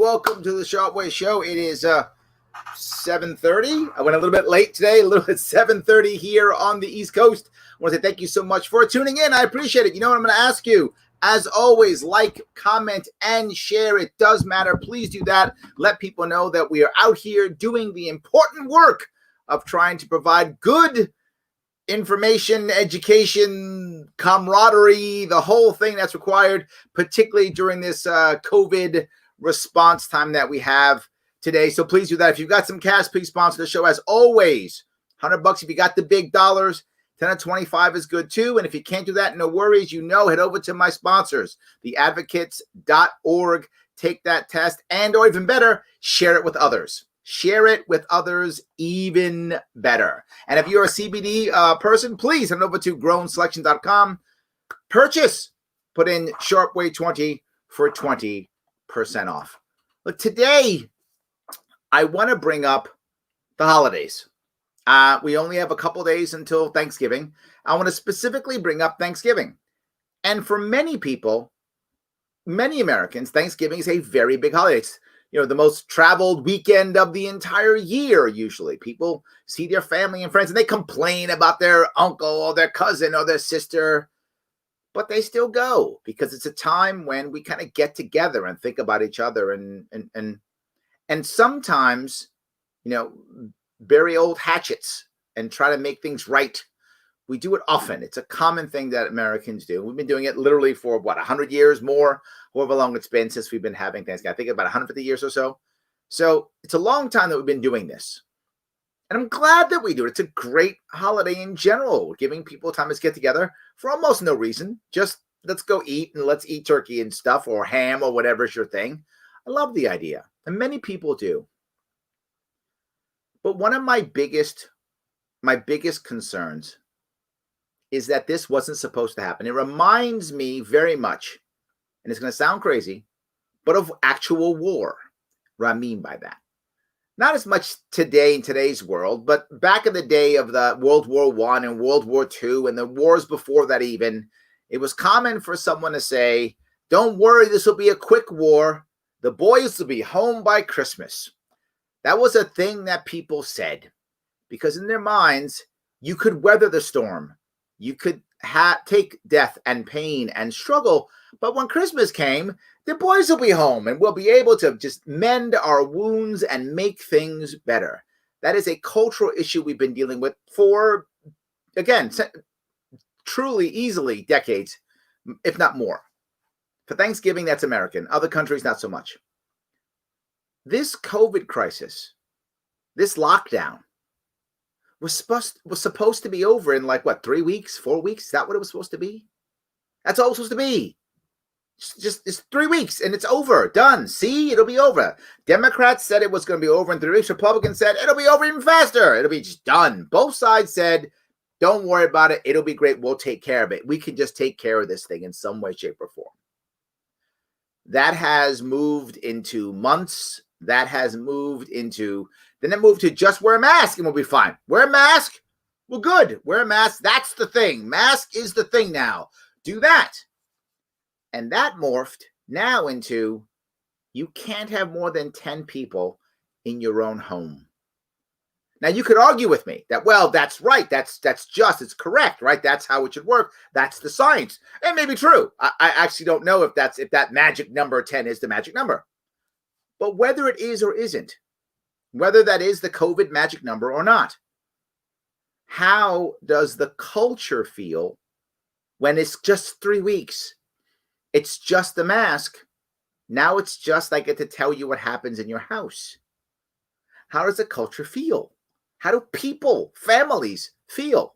welcome to the Sharpe Way show. It is 7:30. I went a little bit late today, a little bit 7:30 here on the East Coast. I want to say thank you so much for tuning in. I appreciate it. You know what I'm going to ask you? As always, like, comment, and share. It does matter. Please do that. Let people know that we are out here doing the important work of trying to provide good information, education, camaraderie, the whole thing that's required, particularly during this COVID response time that we have today. So please do that. If you've got some cash, please sponsor the show. As always, $100 if you got the big dollars. 10 or 25 is good too. And if you can't do that, no worries. Head over to my sponsors, theadvocates.org. Take that test and, or even better, share it with others. Share it with others, even better. And if you're a CBD person, please head over to grownselection.com. Purchase. Put in Sharpe Way 20 for 20% off. Look, today, I want to bring up the holidays. We only have a couple days until Thanksgiving. I want to specifically bring up Thanksgiving. And for many people, many Americans, Thanksgiving is a very big holiday. It's, the most traveled weekend of the entire year, usually. People see their family and friends, and they complain about their uncle or their cousin or their sister, but they still go because it's a time when we kind of get together and think about each other and sometimes, bury old hatchets and try to make things right. We do it often. It's a common thing that Americans do. We've been doing it literally for 100 years more, however long it's been since we've been having Thanksgiving. I think about 150 years or so. So it's a long time that we've been doing this. And I'm glad that we do it. It's a great holiday in general, giving people time to get together for almost no reason. Just let's go eat and let's eat turkey and stuff or ham or whatever's your thing. I love the idea. And many people do. But one of my biggest concerns is that this wasn't supposed to happen. It reminds me very much, and it's going to sound crazy, but of actual war. What I mean by that. Not as much today in today's world, but back in the day of the World War I and World War II and the wars before that even, it was common for someone to say, don't worry, this will be a quick war. The boys will be home by Christmas. That was a thing that people said because in their minds, you could weather the storm. You could take death and pain and struggle. But when Christmas came, the boys will be home and we'll be able to just mend our wounds and make things better. That is a cultural issue we've been dealing with for, again, truly, easily decades, if not more. For Thanksgiving, that's American. Other countries, not so much. This COVID crisis, this lockdown, was supposed to be over in 3 weeks, 4 weeks? Is that what it was supposed to be? That's all it was supposed to be. It's 3 weeks and it's over. Done. See, it'll be over. Democrats said it was going to be over in 3 weeks. Republicans said it'll be over even faster. It'll be just done. Both sides said, don't worry about it. It'll be great. We'll take care of it. We can just take care of this thing in some way, shape, or form. That has moved into months. That has moved into, then it moved to just wear a mask and we'll be fine. Wear a mask, we're good. Wear a mask, that's the thing. Mask is the thing now. Do that. And that morphed now into, you can't have more than 10 people in your own home. Now you could argue with me that, well, that's right. That's just, it's correct, right? That's how it should work. That's the science. It may be true. I actually don't know if that magic number 10 is the magic number. But whether it is or isn't, whether that is the COVID magic number or not, how does the culture feel when it's just 3 weeks? It's just the mask. Now it's just I get to tell you what happens in your house. How does the culture feel? How do people, families feel?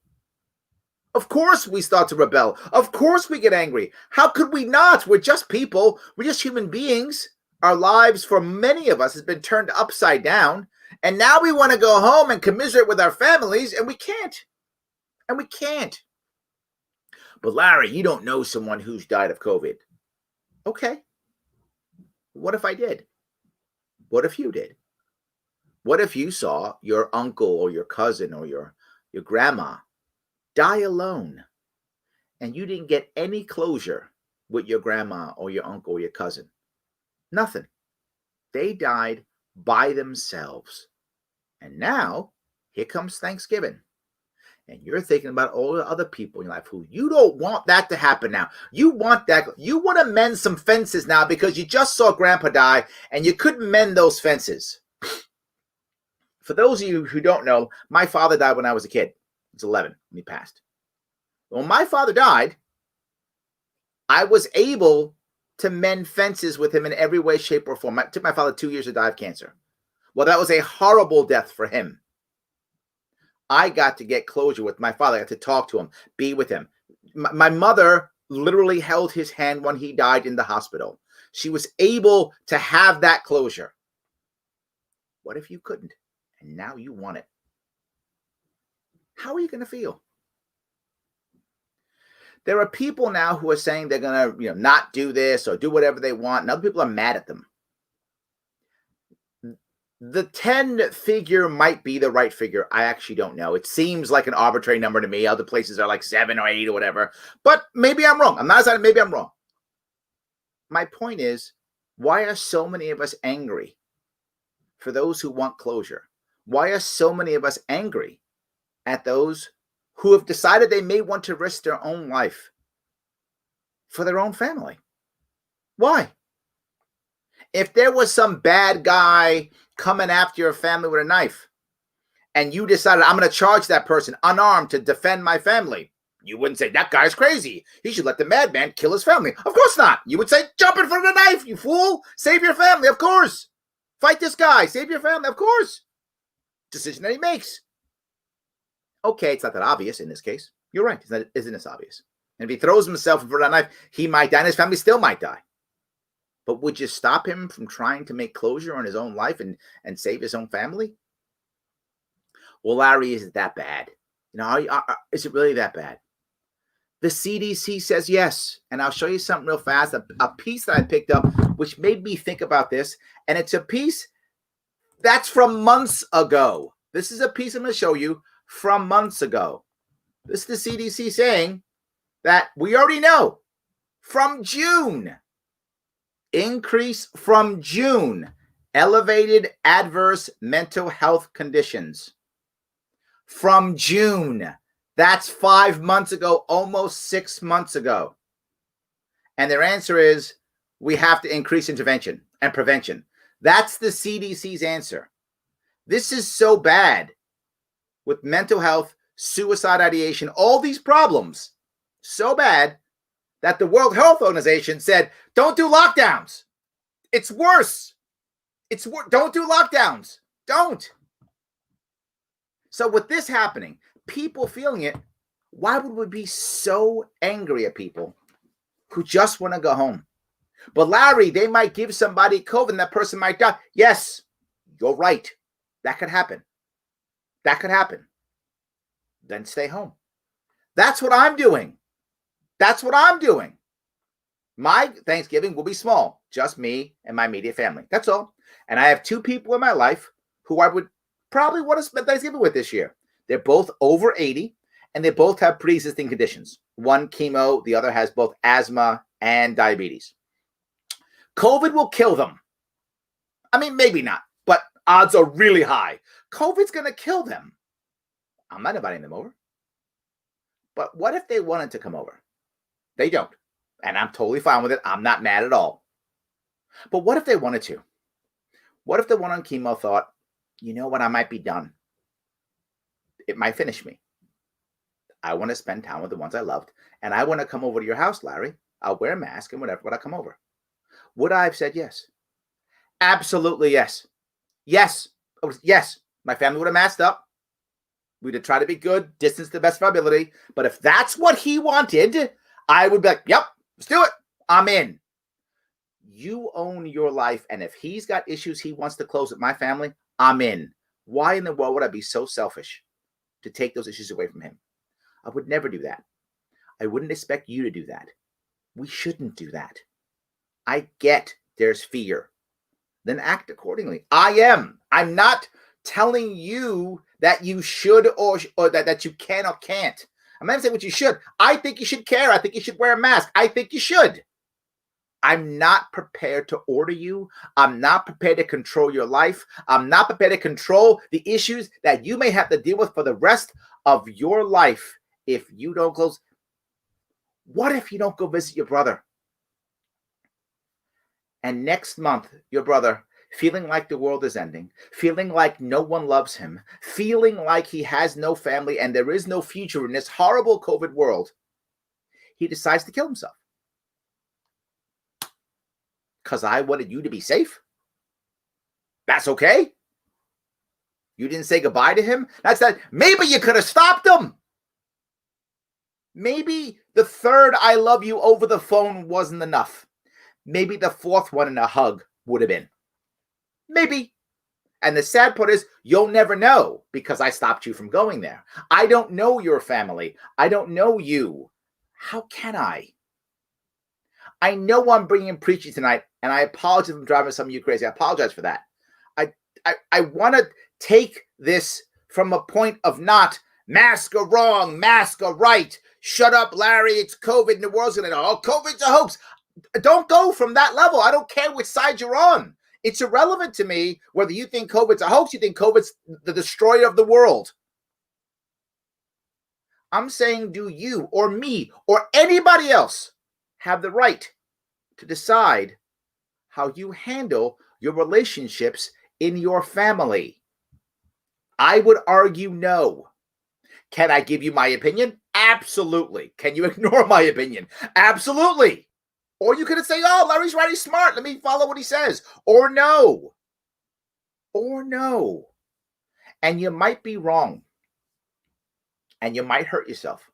Of course we start to rebel. Of course we get angry. How could we not? We're just people. We're just human beings. Our lives for many of us has been turned upside down. And now we want to go home and commiserate with our families, and we can't. And we can't. But Larry, you don't know someone who's died of COVID. Okay. What if I did? What if you did? What if you saw your uncle or your cousin or your grandma die alone and you didn't get any closure with your grandma or your uncle or your cousin? Nothing. They died by themselves. And now, here comes Thanksgiving. And you're thinking about all the other people in your life who you don't want that to happen now. You want to mend some fences now because you just saw Grandpa die and you couldn't mend those fences. For those of you who don't know, my father died when I was a kid. I was 11 when he passed. When my father died, I was able to mend fences with him in every way, shape, or form. It took my father 2 years to die of cancer. Well, that was a horrible death for him. I got to get closure with my father. I got to talk to him, be with him. My mother literally held his hand when he died in the hospital. She was able to have that closure. What if you couldn't? And now you want it. How are you going to feel? There are people now who are saying they're going to, not do this or do whatever they want, and other people are mad at them. The 10 figure might be the right figure. I actually don't know. It seems like an arbitrary number to me. Other places are like 7 or 8 or whatever. But maybe I'm wrong. I'm not saying maybe I'm wrong. My point is, why are so many of us angry for those who want closure? Why are so many of us angry at those who have decided they may want to risk their own life for their own family? Why? If there was some bad guy coming after your family with a knife and you decided, I'm going to charge that person unarmed to defend my family, you wouldn't say, that guy's crazy. He should let the madman kill his family. Of course not. You would say, jump in front of the knife, you fool. Save your family. Of course. Fight this guy. Save your family. Of course. Decision that he makes. Okay, it's not that obvious in this case. You're right. Isn't this obvious? And if he throws himself in front of that knife, he might die and his family still might die. But would you stop him from trying to make closure on his own life and save his own family? Well, Larry, is it that bad? Is it really that bad? The CDC says yes. And I'll show you something real fast, a piece that I picked up, which made me think about this. And it's a piece that's from months ago. This is a piece I'm going to show you from months ago. This is the CDC saying that we already know from June. Increase from June, elevated adverse mental health conditions. From June, that's 5 months ago, almost 6 months ago. And their answer is, we have to increase intervention and prevention. That's the CDC's answer. This is so bad with mental health, suicide ideation, all these problems, so bad that the World Health Organization said, don't do lockdowns. It's worse. Don't do lockdowns. Don't. So with this happening, people feeling it, why would we be so angry at people who just want to go home? But Larry, they might give somebody COVID and that person might die. Yes, you're right. That could happen. That could happen. Then stay home. That's what I'm doing. That's what I'm doing. My Thanksgiving will be small, just me and my immediate family. That's all. And I have 2 people in my life who I would probably want to spend Thanksgiving with this year. They're both over 80, and they both have pre-existing conditions. One chemo, the other has both asthma and diabetes. COVID will kill them. I mean, maybe not, but odds are really high. COVID's going to kill them. I'm not inviting them over. But what if they wanted to come over? They don't. And I'm totally fine with it. I'm not mad at all. But what if they wanted to? What if the one on chemo thought, you know what, I might be done. It might finish me. I want to spend time with the ones I loved. And I want to come over to your house, Larry. I'll wear a mask and whatever, but I'll come over. Would I have said yes? Absolutely yes. Yes. Yes. My family would have masked up. We'd have tried to be good, distance to the best of our ability. But if that's what he wanted, I would be like, yep, let's do it. I'm in. You own your life. And if he's got issues he wants to close with my family, I'm in. Why in the world would I be so selfish to take those issues away from him? I would never do that. I wouldn't expect you to do that. We shouldn't do that. I get there's fear. Then act accordingly. I'm not telling you that you should or that you can or can't. I'm not saying what you should. I think you should care. I think you should wear a mask. I think you should. I'm not prepared to order you. I'm not prepared to control your life. I'm not prepared to control the issues that you may have to deal with for the rest of your life if you don't close. What if you don't go visit your brother? And next month, your brother, feeling like the world is ending, feeling like no one loves him, feeling like he has no family and there is no future in this horrible COVID world, he decides to kill himself. Because I wanted you to be safe? That's okay? You didn't say goodbye to him? That's that. Maybe you could have stopped him. Maybe the third I love you over the phone wasn't enough. Maybe the fourth one in a hug would have been. Maybe. And the sad part is you'll never know because I stopped you from going there. I don't know your family. I don't know you. How can I? I know I'm bringing in preaching tonight, and I apologize if I'm driving some of you crazy. I apologize for that. I want to take this from a point of not masks are wrong, masks are right. Shut up, Larry. It's COVID, and the world's going to know. Oh, COVID's a hoax. Don't go from that level. I don't care which side you're on. It's irrelevant to me whether you think COVID's a hoax, you think COVID's the destroyer of the world. I'm saying, do you or me or anybody else have the right to decide how you handle your relationships in your family? I would argue no. Can I give you my opinion? Absolutely. Can you ignore my opinion? Absolutely. Or you could say, oh, Larry's right, he's smart. Let me follow what he says. Or no. Or no. And you might be wrong. And you might hurt yourself.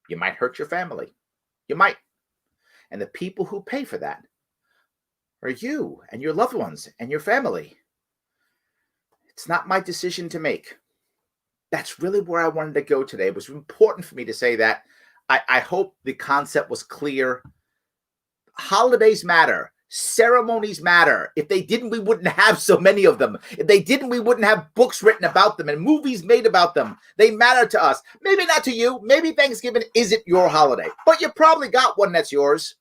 You might hurt your family. You might. And the people who pay for that are you and your loved ones and your family. It's not my decision to make. That's really where I wanted to go today. It was important for me to say that. I hope the concept was clear. Holidays matter. Ceremonies matter. If they didn't, we wouldn't have so many of them. If they didn't, we wouldn't have books written about them and movies made about them. They matter to us. Maybe not to you. Maybe Thanksgiving isn't your holiday, but you probably got one that's yours.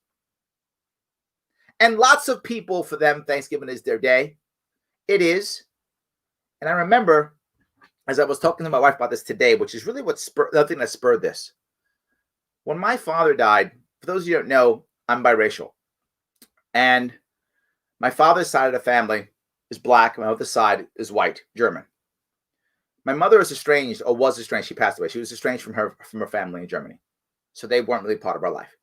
And lots of people, for them, Thanksgiving is their day. It is. And I remember, as I was talking to my wife about this today, which is really what the thing that spurred this. When my father died, for those of you who don't know, I'm biracial. And my father's side of the family is black. My other side is white, German. My mother is estranged, or was estranged. She passed away. She was estranged from her family in Germany. So they weren't really part of our life.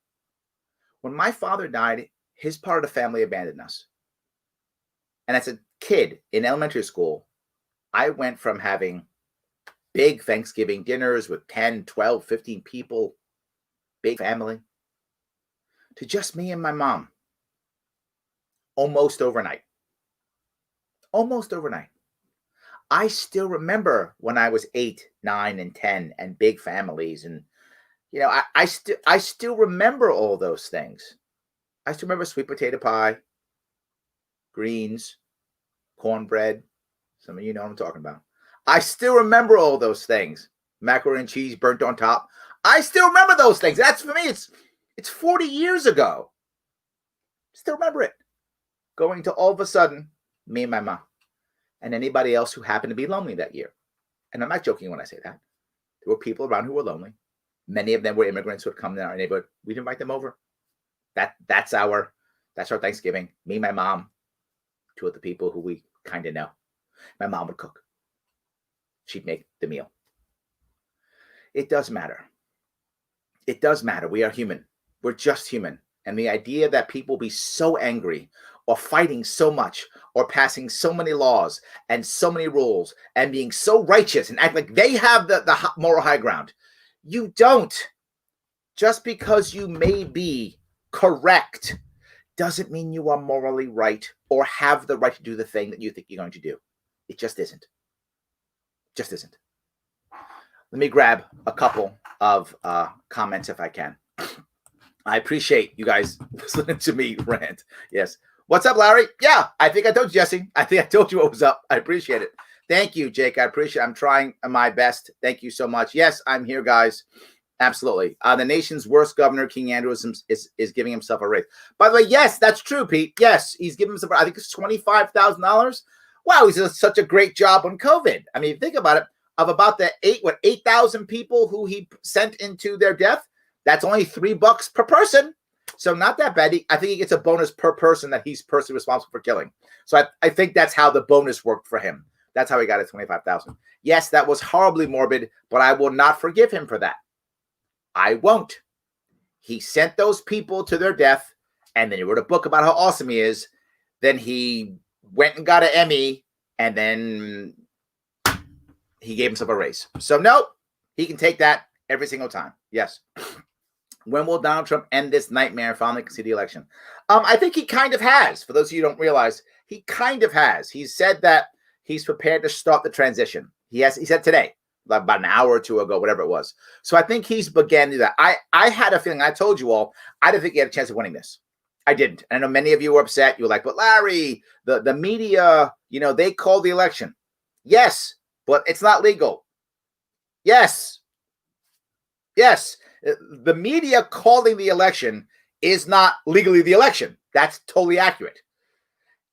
When my father died, his part of the family abandoned us. And as a kid in elementary school, I went from having big Thanksgiving dinners with 10, 12, 15 people, big family, to just me and my mom. Almost overnight. Almost overnight. I still remember when I was 8, 9, and 10 and big families. And, you know, I still remember all those things. I still remember sweet potato pie, greens, cornbread. Some of you know what I'm talking about. I still remember all those things. Macaroni and cheese burnt on top. I still remember those things. That's, for me, it's 40 years ago. Still remember it. Going to all of a sudden, me and my mom, and anybody else who happened to be lonely that year. And I'm not joking when I say that. There were people around who were lonely. Many of them were immigrants who had come to our neighborhood. We'd invite them over. That's our Thanksgiving. Me, my mom, two of the people who we kind of know. My mom would cook. She'd make the meal. It does matter. It does matter. We are human. We're just human. And the idea that people be so angry or fighting so much or passing so many laws and so many rules and being so righteous and act like they have the moral high ground. You don't. Just because you may be correct doesn't mean you are morally right or have the right to do the thing that you think you're going to do. It just isn't. Just isn't. Let me grab a couple of comments if I can. I appreciate you guys listening to me rant. Yes. What's up, Larry? Yeah, I think I told you, Jesse. I think I told you what was up. I appreciate it. Thank you, Jake. I appreciate it. I'm trying my best. Thank you so much. Yes, I'm here, guys. Absolutely. The nation's worst governor, King Andrews, is giving himself a raise. By the way, yes, that's true, Pete. Yes, he's giving himself, I think it's $25,000. Wow, he's done such a great job on COVID. I mean, think about it. Of about the 8,000 people who he sent into their death, that's only $3 per person. So not that bad. I think he gets a bonus per person that he's personally responsible for killing. So I think that's how the bonus worked for him. That's how he got his 25,000. Yes, that was horribly morbid, but I will not forgive him for that. I won't. He sent those people to their death, and then he wrote a book about how awesome he is. Then he went and got an Emmy, and then he gave himself a raise. So no, he can take that every single time. Yes. When will Donald Trump end this nightmare and finally concede the election? I think he kind of has. For those of you who don't realize, he kind of has. He said that he's prepared to start the transition. He said today, like about an hour or two ago, whatever it was. So I think he's began to do that. I had a feeling, I told you all, I didn't think he had a chance of winning this. I didn't. I know many of you were upset. You were like, but Larry, the media, they called the election. Yes, but it's not legal. Yes. Yes. The media calling the election is not legally the election. That's totally accurate.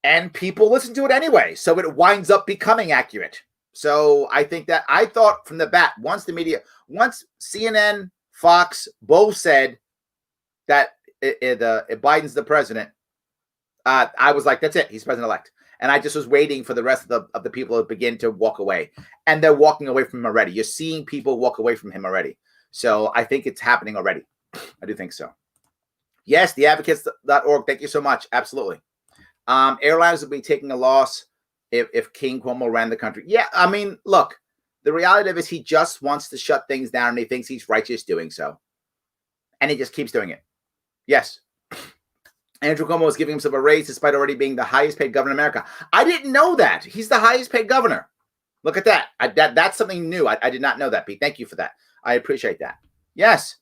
And people listen to it anyway. So it winds up becoming accurate. So I think that I thought from the bat, once CNN, Fox both said that Biden's the president, I was like, that's it. He's president-elect. And I just was waiting for the rest of the people to begin to walk away. And they're walking away from him already. You're seeing people walk away from him already. So I think it's happening already. I do think so. Yes, theadvocates.org. Thank you so much. Absolutely. Airlines will be taking a loss if King Cuomo ran the country. Yeah, I mean, look, the reality of it is he just wants to shut things down, and he thinks he's righteous doing so. And he just keeps doing it. Yes. Andrew Cuomo is giving himself a raise despite already being the highest paid governor in America. I didn't know that. He's the highest paid governor. Look at that. That's something new. I did not know that, Pete. Thank you for that. I appreciate that. Yes.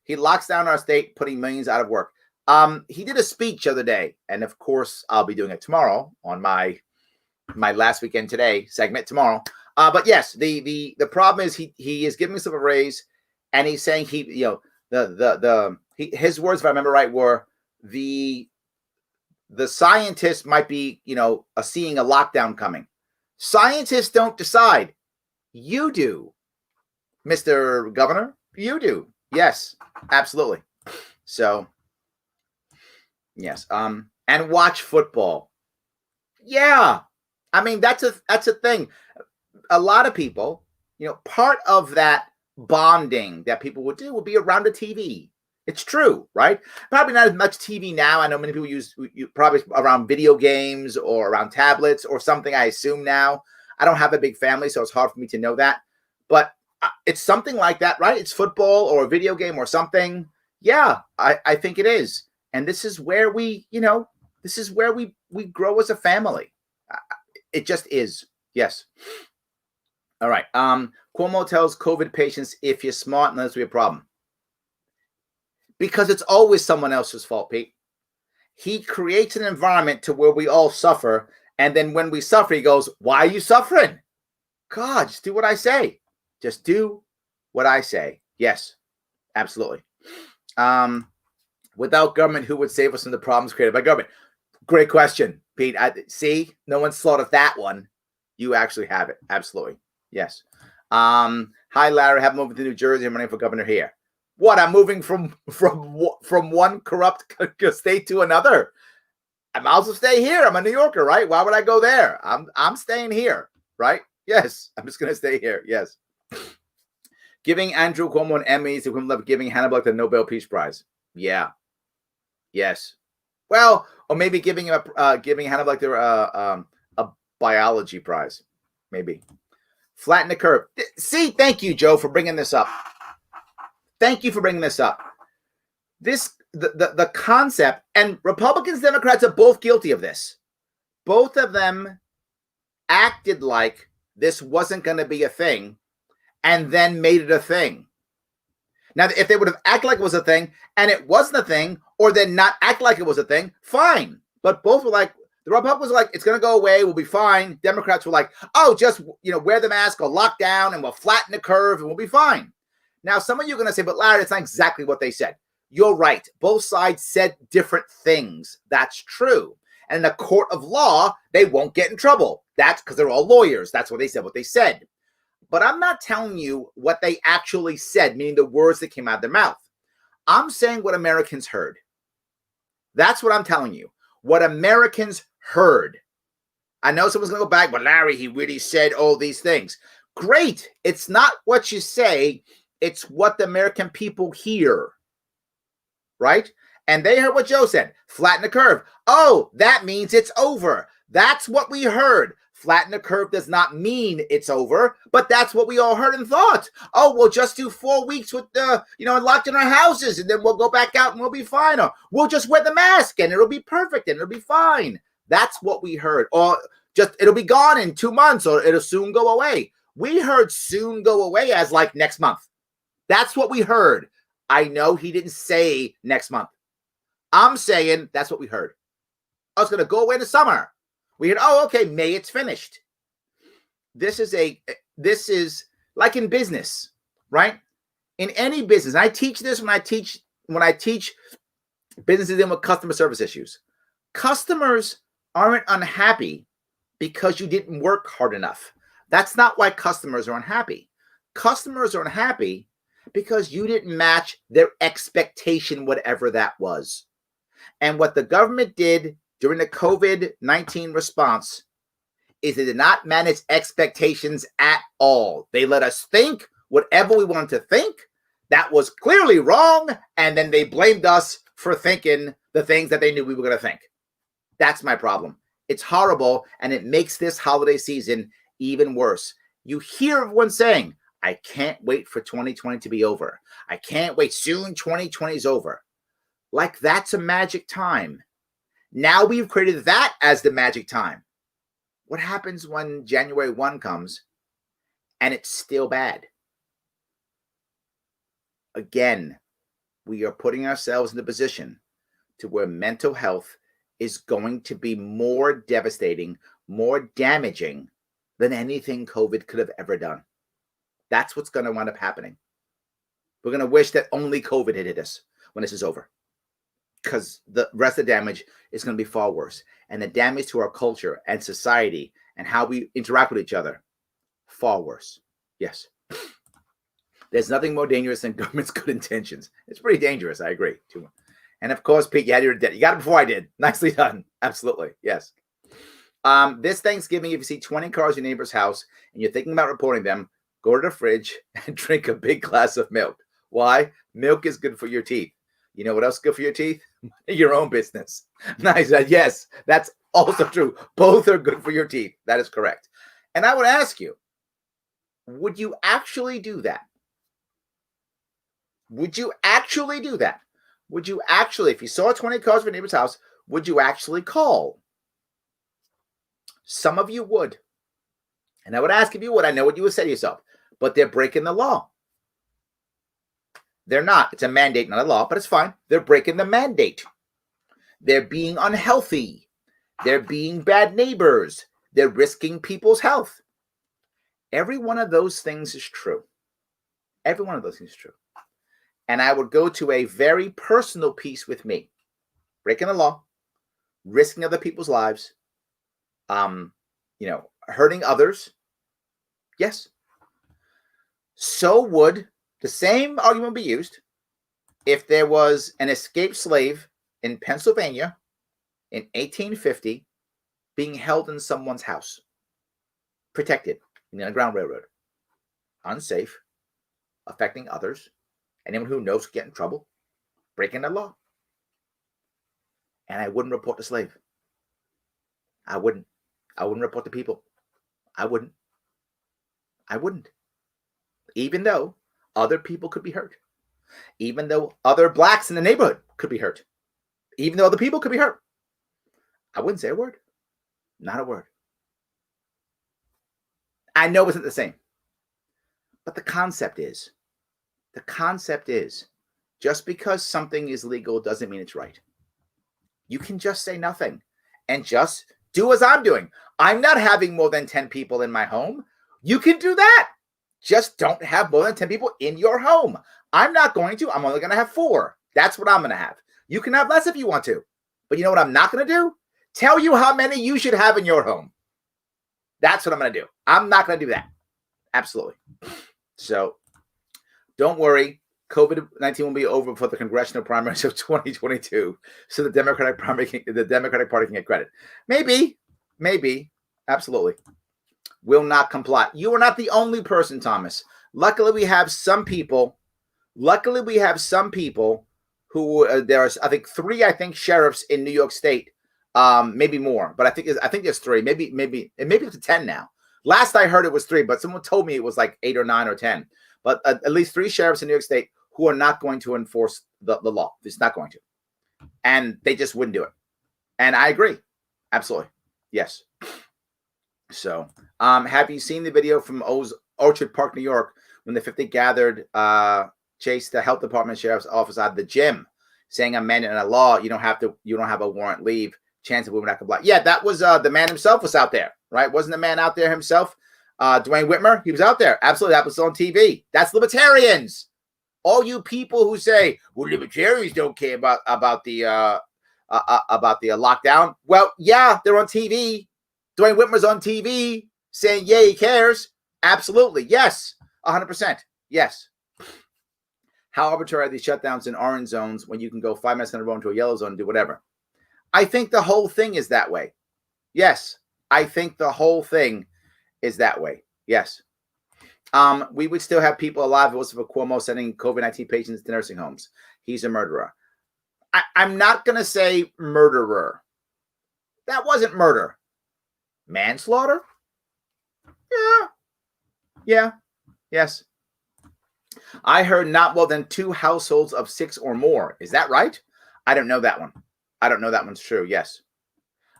He locks down our state, putting millions out of work. He did a speech the other day, and of course, I'll be doing it tomorrow on my last weekend today segment tomorrow. But yes, the problem is he is giving himself a raise, and he's saying his words, if I remember right, were the scientists might be seeing a lockdown coming. Scientists don't decide. You do, Mr. Governor. You do. Yes, absolutely. So, yes. And watch football. Yeah. I mean, that's a thing. A lot of people, part of that bonding that people would do would be around a TV. It's true, right? Probably not as much TV now. I know many people use probably around video games or around tablets or something, I assume now. I don't have a big family, so it's hard for me to know that. But it's something like that, right? It's football or a video game or something. Yeah, I think it is. And this is where we grow as a family. It just is. Yes. All right. Cuomo tells COVID patients, if you're smart, then there's be a problem. Because it's always someone else's fault, Pete. He creates an environment to where we all suffer. And then when we suffer, he goes, why are you suffering? God, just do what I say. Just do what I say. Yes, absolutely. Without government, who would save us from the problems created by government? Great question, Pete. See, no one's thought of that one. You actually have it. Absolutely. Yes. Hi, Larry. I have moved to New Jersey. I'm running for governor here. What? I'm moving from one corrupt state to another. I might as well stay here. I'm a New Yorker, right? Why would I go there? I'm staying here, right? Yes. I'm just going to stay here. Yes. Giving Andrew Cuomo an Emmy is the equivalent of giving Hannibal the Nobel Peace Prize. Yeah. Yes. Well, or maybe giving Hannibal a biology prize. Maybe. Flatten the curve. See, thank you, Joe, for bringing this up. Thank you for bringing this up. The concept, and Republicans, Democrats are both guilty of this. Both of them acted like this wasn't going to be a thing and then made it a thing. Now, if they would have acted like it was a thing and it wasn't a thing, or then not act like it was a thing, fine. But both were like, the Republicans were like, it's going to go away, we'll be fine. Democrats were like, oh, just wear the mask or lock down and we'll flatten the curve and we'll be fine. Now, some of you are going to say, but Larry, that's not exactly what they said. You're right. Both sides said different things. That's true. And in a court of law, they won't get in trouble. That's because they're all lawyers. That's what they said, what they said. But I'm not telling you what they actually said, meaning the words that came out of their mouth. I'm saying what Americans heard. That's what I'm telling you. What Americans heard. I know someone's going to go back, but Larry, he really said all these things. Great. It's not what you say. It's what the American people hear. Right? And they heard what Joe said. Flatten the curve. Oh, that means it's over. That's what we heard. Flatten the curve does not mean it's over, but that's what we all heard and thought. Oh, we'll just do 4 weeks with locked in our houses, and then we'll go back out and we'll be fine. Or we'll just wear the mask and it'll be perfect and it'll be fine. That's what we heard. Or just it'll be gone in 2 months, or it'll soon go away. We heard soon go away as like next month. That's what we heard. I know he didn't say next month. I'm saying that's what we heard. I was going to go away in the summer. We heard, oh, okay, May it's finished. This is like in business, right? In any business, I teach this when I teach businesses dealing with customer service issues. Customers aren't unhappy because you didn't work hard enough. That's not why customers are unhappy. Customers are unhappy because you didn't match their expectation, whatever that was. And what the government did during the COVID-19 response is they did not manage expectations at all. They let us think whatever we wanted to think. That was clearly wrong. And then they blamed us for thinking the things that they knew we were going to think. That's my problem. It's horrible. And it makes this holiday season even worse. You hear everyone saying, I can't wait for 2020 to be over. I can't wait. Soon 2020 is over. Like that's a magic time. Now we've created that as the magic time. What happens when January 1 comes and it's still bad? Again, we are putting ourselves in the position to where mental health is going to be more devastating, more damaging than anything COVID could have ever done. That's what's going to wind up happening. We're going to wish that only COVID had hit us when this is over, because the rest of the damage is going to be far worse. And the damage to our culture and society and how we interact with each other, far worse. Yes. There's nothing more dangerous than government's good intentions. It's pretty dangerous. I agree. And of course, Pete, you had your debt. You got it before I did. Nicely done. Absolutely. Yes. This Thanksgiving, if you see 20 cars in your neighbor's house and you're thinking about reporting them, go to the fridge and drink a big glass of milk. Why? Milk is good for your teeth. You know what else is good for your teeth? Your own business. Nice. Yes, that's also true. Both are good for your teeth. That is correct. And I would ask you, would you actually do that? Would you actually do that? Would you actually, if you saw 20 cars in your neighbor's house, would you actually call? Some of you would. And I would ask if you would. I know what you would say to yourself, but they're breaking the law. They're not. It's a mandate, not a law, but it's fine. They're breaking the mandate. They're being unhealthy. They're being bad neighbors. They're risking people's health. Every one of those things is true. Every one of those things is true. And I would go to a very personal piece with me. Breaking the law, risking other people's lives, hurting others. Yes. So would the same argument be used if there was an escaped slave in Pennsylvania in 1850 being held in someone's house, protected in the Underground Railroad, unsafe, affecting others. Anyone who knows could get in trouble, breaking the law. And I wouldn't report the slave. I wouldn't report the people. I wouldn't. Even though other people could be hurt. Even though other blacks in the neighborhood could be hurt. Even though other people could be hurt. I wouldn't say a word. Not a word. I know it isn't the same. But the concept is, just because something is legal doesn't mean it's right. You can just say nothing and just do as I'm doing. I'm not having more than 10 people in my home. You can do that. Just don't have more than 10 people in your home. I'm not going to. I'm only going to have 4. That's what I'm going to have. You can have less if you want to. But you know what I'm not going to do? Tell you how many you should have in your home. That's what I'm going to do. I'm not going to do that. Absolutely. So don't worry. COVID-19 will be over for the congressional primaries of 2022. So the Democratic Party can get credit. Maybe. Absolutely. Will not comply. You are not the only person, Thomas. Luckily, we have some people. Who there's, I think, 3, sheriffs in New York State, maybe more, but I think there's 3, maybe up to 10 now. Last I heard it was 3, but someone told me it was like 8 or 9 or 10. But at least 3 sheriffs in New York State who are not going to enforce the law. It's not going to, and they just wouldn't do it. And I agree, absolutely, yes. So, have you seen the video from Orchard Park, New York, when the 50 gathered? Chased the health department sheriff's office out of the gym, saying amendment in a law, you don't have a warrant leave, chance of women not comply. Yeah, that was the man himself was out there, right? Wasn't the man out there himself? Dwayne Whitmer, he was out there. Absolutely, that was on TV. That's libertarians. All you people who say, well, libertarians don't care about the lockdown. Well, yeah, they're on TV. Dwayne Whitmer's on TV saying, yeah, he cares. Absolutely, yes, 100%, yes. How arbitrary are these shutdowns in orange zones when you can go 5 minutes in a row into a yellow zone and do whatever? I think the whole thing is that way. Yes, I think the whole thing is that way. Yes. We would still have people alive if it wasn't for Cuomo sending COVID-19 patients to nursing homes. He's a murderer. I'm not going to say murderer. That wasn't murder. Manslaughter? Yeah. Yes. I heard not more than 2 households of 6 or more. Is that right? I don't know that one. I don't know that one's true. Yes.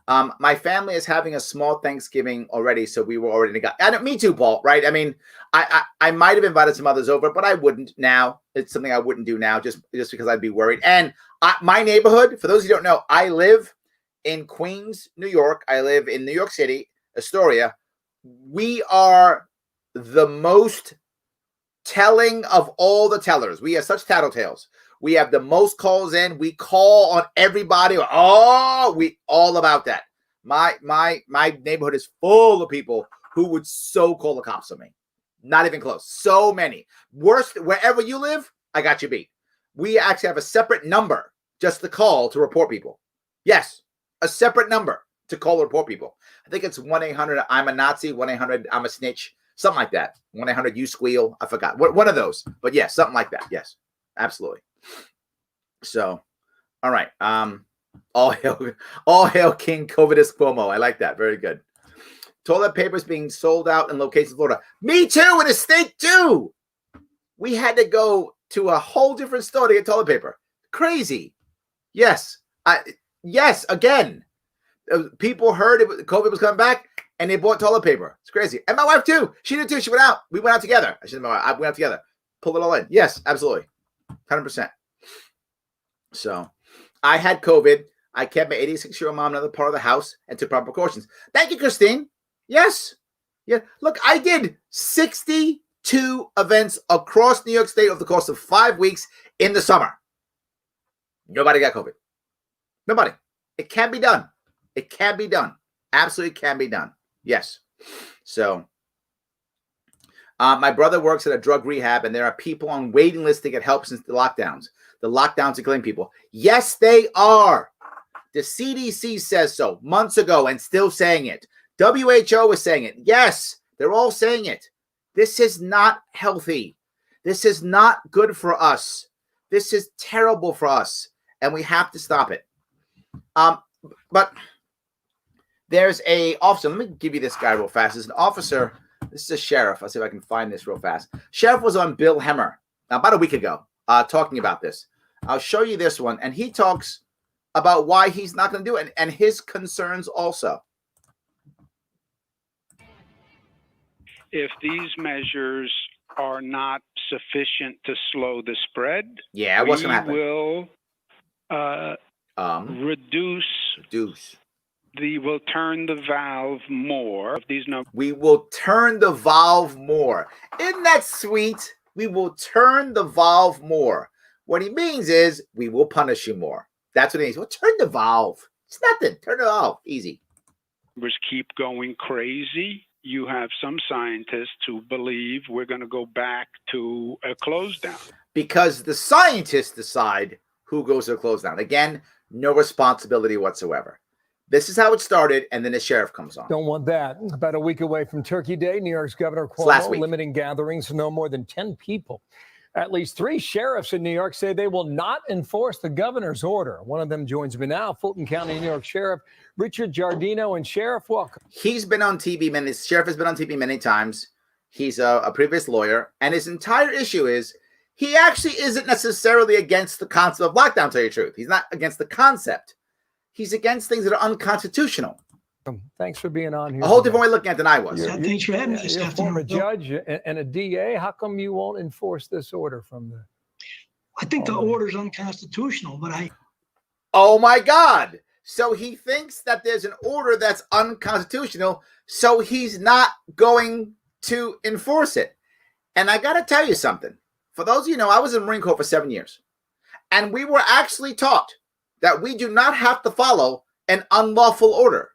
My family is having a small Thanksgiving already, so we were already me too, Paul. Right? I mean, I might have invited some others over, but I wouldn't now. It's something I wouldn't do now, just because I'd be worried. And my neighborhood, for those who don't know, I live in Queens, New York. I live in New York City, Astoria. We are the most telling of all the tellers. We have such tattletales. We have the most calls in. We call on everybody. Oh, we all about that. My neighborhood is full of people who would so call the cops on me. Not even close. So many. Worst, wherever you live, I got you beat. We actually have a separate number just to call to report people. Yes, a separate number to call to report people. I think it's 1-800 I'm a Nazi, 1-800 I'm a snitch. Something like that. 1-800 you squeal. I forgot. One of those. But yes, something like that. Yes, absolutely. So, all right. All hail King Covidus Cuomo. I like that. Very good. Toilet paper is being sold out in locations in Florida. Me too, in a state too. We had to go to a whole different store to get toilet paper. Crazy. Yes. Yes, again. People heard COVID was coming back. And they bought toilet paper. It's crazy. And my wife, too. She did, too. She went out. We went out together. I went out together. Pulled it all in. Yes, absolutely. 100%. So, I had COVID. I kept my 86-year-old mom in another part of the house and took proper precautions. Thank you, Christine. Yes. Yeah. Look, I did 62 events across New York State over the course of 5 weeks in the summer. Nobody got COVID. Nobody. It can be done. It can be done. Absolutely can be done. Yes. So, my brother works at a drug rehab, and there are people on waiting lists to get help since the lockdowns. The lockdowns are killing people. Yes, they are. The CDC says so months ago and still saying it. WHO is saying it. Yes, they're all saying it. This is not healthy. This is not good for us. This is terrible for us, and we have to stop it. But there's a officer. Let me give you this guy real fast. There's an officer. This is a sheriff. I'll see if I can find this real fast. Sheriff was on Bill Hemmer about a week ago talking about this. I'll show you this one. And he talks about why he's not going to do it and his concerns also. If these measures are not sufficient to slow the spread, what's going to happen? We will reduce We will turn the valve more. These numbers. We will turn the valve more. Isn't that sweet? We will turn the valve more. What he means is we will punish you more. That's what he means. Well, turn the valve. It's nothing. Turn it off. Easy. Numbers keep going crazy. You have some scientists who believe we're going to go back to a close down. Because the scientists decide who goes to a close down. Again, no responsibility whatsoever. This is how it started, and then the sheriff comes on. Don't want that. About a week away from Turkey Day, New York's Governor last Cuomo week. limiting gatherings to no more than 10 people. At least 3 sheriffs in New York say they will not enforce the governor's order. One of them joins me now, Fulton County, New York Sheriff Richard Giardino. And Sheriff, welcome. He's been on TV many. The sheriff has been on TV many times. He's a previous lawyer, and his entire issue is he actually isn't necessarily against the concept of lockdown, to tell you the truth. He's not against the concept. He's against things that are unconstitutional. Thanks for being on here. A whole different way of looking at it than I was. Thanks for having me this You're a afternoon. former judge and a DA. How come you won't enforce this order from the... I think the order's unconstitutional, but Oh my God. So he thinks that there's an order that's unconstitutional, so he's not going to enforce it. And I got to tell you something. For those of you who know, I was in Marine Corps for 7 years. And we were actually taught that we do not have to follow an unlawful order.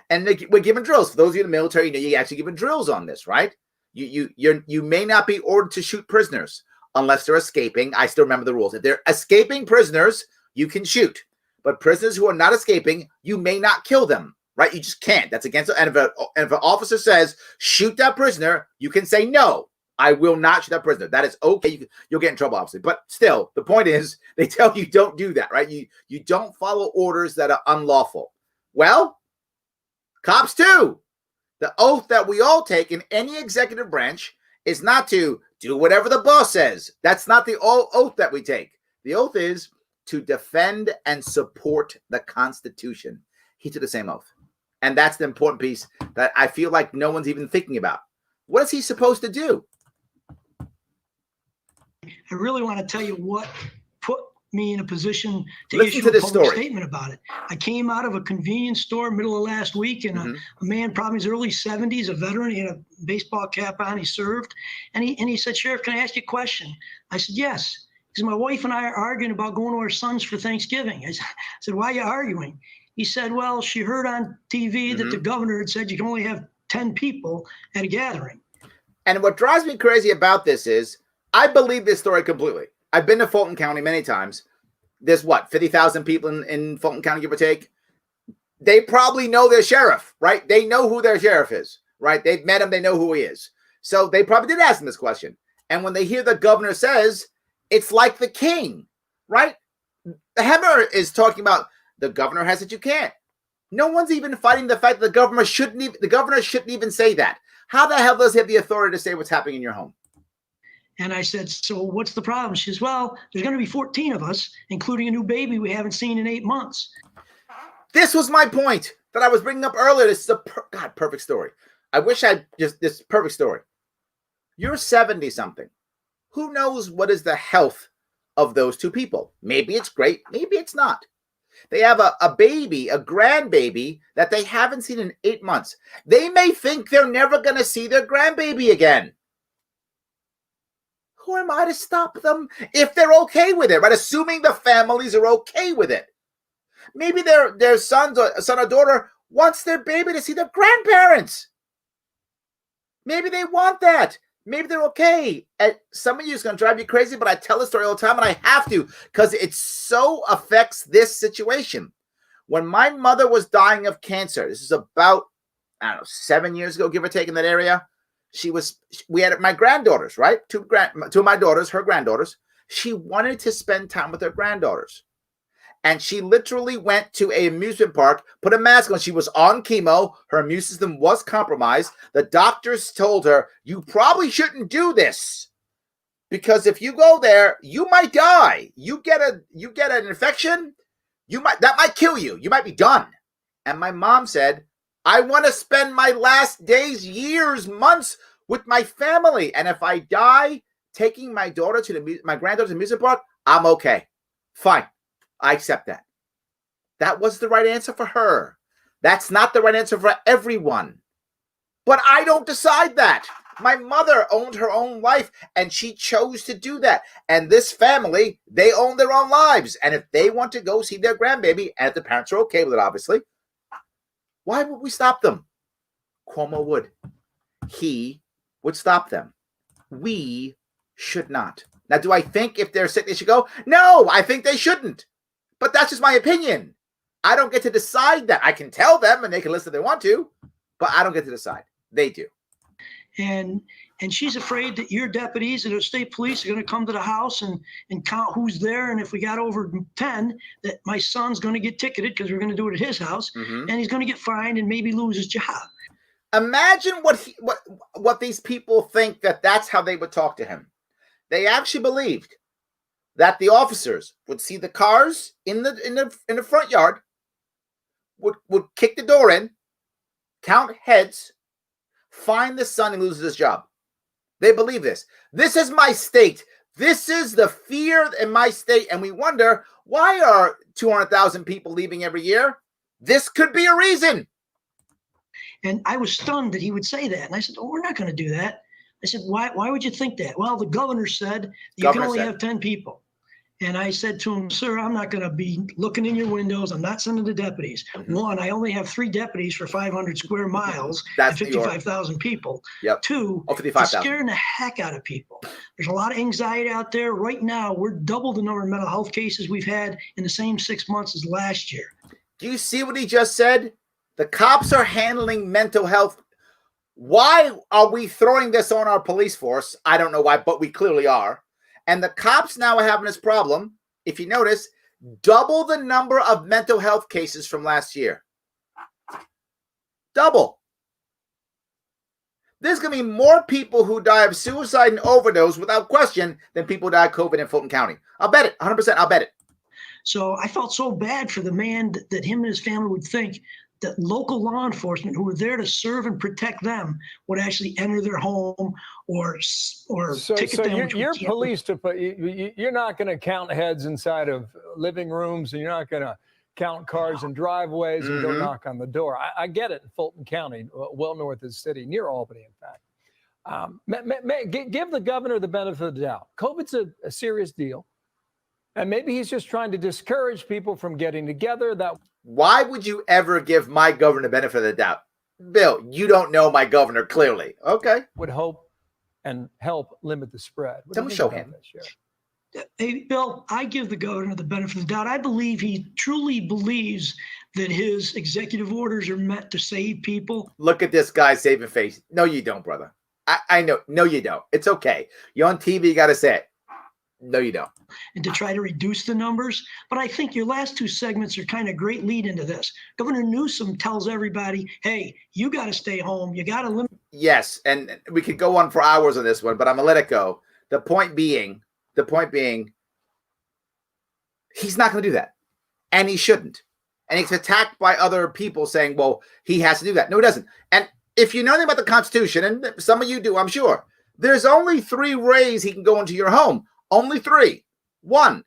And we're given drills. For those of you in the military, you know, you're actually given drills on this, right? You may not be ordered to shoot prisoners unless they're escaping. I still remember the rules. If they're escaping prisoners, you can shoot. But prisoners who are not escaping, you may not kill them, right? You just can't. That's against it. And if an officer says, shoot that prisoner, you can say, no, I will not shoot that prisoner. That is okay. You'll get in trouble, obviously. But still, the point is, they tell you don't do that, right? You don't follow orders that are unlawful. Well, cops too. The oath that we all take in any executive branch is not to do whatever the boss says. That's not the oath that we take. The oath is to defend and support the Constitution. He took the same oath. And that's the important piece that I feel like no one's even thinking about. What is he supposed to do? I really want to tell you what put me in a position to Listen issue to a this public story. statement about it. I came out of a convenience store middle of last week, and a man, probably in his early 70s, a veteran, he had a baseball cap on, he served, and he said, Sheriff, can I ask you a question? I said, yes. He said, my wife and I are arguing about going to our son's for Thanksgiving. I said, why are you arguing? He said, well, she heard on TV that the governor had said you can only have 10 people at a gathering. And what drives me crazy about this is I believe this story completely. I've been to Fulton County many times. There's 50,000 people in Fulton County, give or take. They probably know their sheriff, right? They know who their sheriff is, right? They've met him. They know who he is. So they probably did ask him this question. And when they hear the governor says, it's like the king, right? The Hammer is talking about the governor has it, you can't. No one's even fighting the fact that the governor shouldn't even say that. How the hell does he have the authority to say what's happening in your home? And I said, so what's the problem? She says, well, there's going to be 14 of us, including a new baby we haven't seen in 8 months. This was my point that I was bringing up earlier. This is a perfect story. I wish this perfect story. You're 70-something. Who knows what is the health of those two people? Maybe it's great. Maybe it's not. They have a baby, a grandbaby that they haven't seen in 8 months. They may think they're never going to see their grandbaby again. Who am I to stop them if they're okay with it, right? Assuming the families are okay with it. Maybe their son or daughter wants their baby to see their grandparents. Maybe they want that. Maybe they're okay. And some of you is going to drive you crazy, but I tell the story all the time, and I have to because it so affects this situation. When my mother was dying of cancer, this is about, 7 years ago, give or take, in that area. We had my granddaughters, right? Two of my daughters, her granddaughters. She wanted to spend time with her granddaughters. And she literally went to an amusement park, put a mask on. She was on chemo. Her immune system was compromised. The doctors told her, you probably shouldn't do this because if you go there, you might die. You get an infection. That might kill you. You might be done. And my mom said, I want to spend my last days, years, months with my family. And if I die taking my daughter to my granddaughter's amusement park, I'm okay. Fine. I accept that. That was the right answer for her. That's not the right answer for everyone. But I don't decide that. My mother owned her own life, and she chose to do that. And this family, they own their own lives. And if they want to go see their grandbaby, and if the parents are okay with it, obviously, why would we stop them? Cuomo would. He would stop them. We should not. Now, do I think if they're sick, they should go? No, I think they shouldn't. But that's just my opinion. I don't get to decide that. I can tell them, and they can listen if they want to, but I don't get to decide. They do. And she's afraid that your deputies and the state police are going to come to the house and count who's there. And if we got over 10, that my son's going to get ticketed because we're going to do it at his house, and he's going to get fined and maybe lose his job. Imagine what these people think that's how they would talk to him. They actually believed that the officers would see the cars in the front yard, would kick the door in, count heads, find the son and loses his job. They believe this. This is my state. This is the fear in my state. And we wonder, why are 200,000 people leaving every year? This could be a reason. And I was stunned that he would say that. And I said, oh, we're not going to do that. I said, why would you think that? Well, the governor said you can only have 10 people. And I said to him, sir, I'm not going to be looking in your windows. I'm not sending the deputies. One, I only have 3 deputies for 500 square miles and 55,000 people. Yep. 2, it's scaring the heck out of people. There's a lot of anxiety out there. Right now, we're double the number of mental health cases we've had in the same 6 months as last year. Do you see what he just said? The cops are handling mental health. Why are we throwing this on our police force? I don't know why, but we clearly are. And the cops now are having this problem. If you notice, double the number of mental health cases from last year. Double. There's going to be more people who die of suicide and overdose without question than people who die of COVID in Fulton County. I'll bet it. 100%. I'll bet it. So I felt so bad for the man that him and his family would think that local law enforcement who were there to serve and protect them would actually enter their home or ticket them. So your police, you're not going to count heads inside of living rooms, and you're not going to count cars in driveways and go knock on the door. I get it in Fulton County, well north of the city, near Albany, in fact. Give the governor the benefit of the doubt. COVID's a serious deal. And maybe he's just trying to discourage people from getting together. Why would you ever give my governor the benefit of the doubt? Bill, you don't know my governor clearly. Okay. Would hope and help limit the spread. Tell me, show him. Hey, Bill, I give the governor the benefit of the doubt. I believe he truly believes that his executive orders are meant to save people. Look at this guy saving face. No, you don't, brother. I know. No, you don't. It's okay. You're on TV. You got to say it. No, you don't. And to try to reduce the numbers. But I think your last 2 segments are kind of great lead into this. Governor Newsom tells everybody, hey, you got to stay home. You got to limit. Yes. And we could go on for hours on this one, but I'm going to let it go. The point being, he's not going to do that. And he shouldn't. And he's attacked by other people saying, well, he has to do that. No, he doesn't. And if you know anything about the Constitution, and some of you do, I'm sure, there's only 3 ways he can go into your home. Only 3. 1,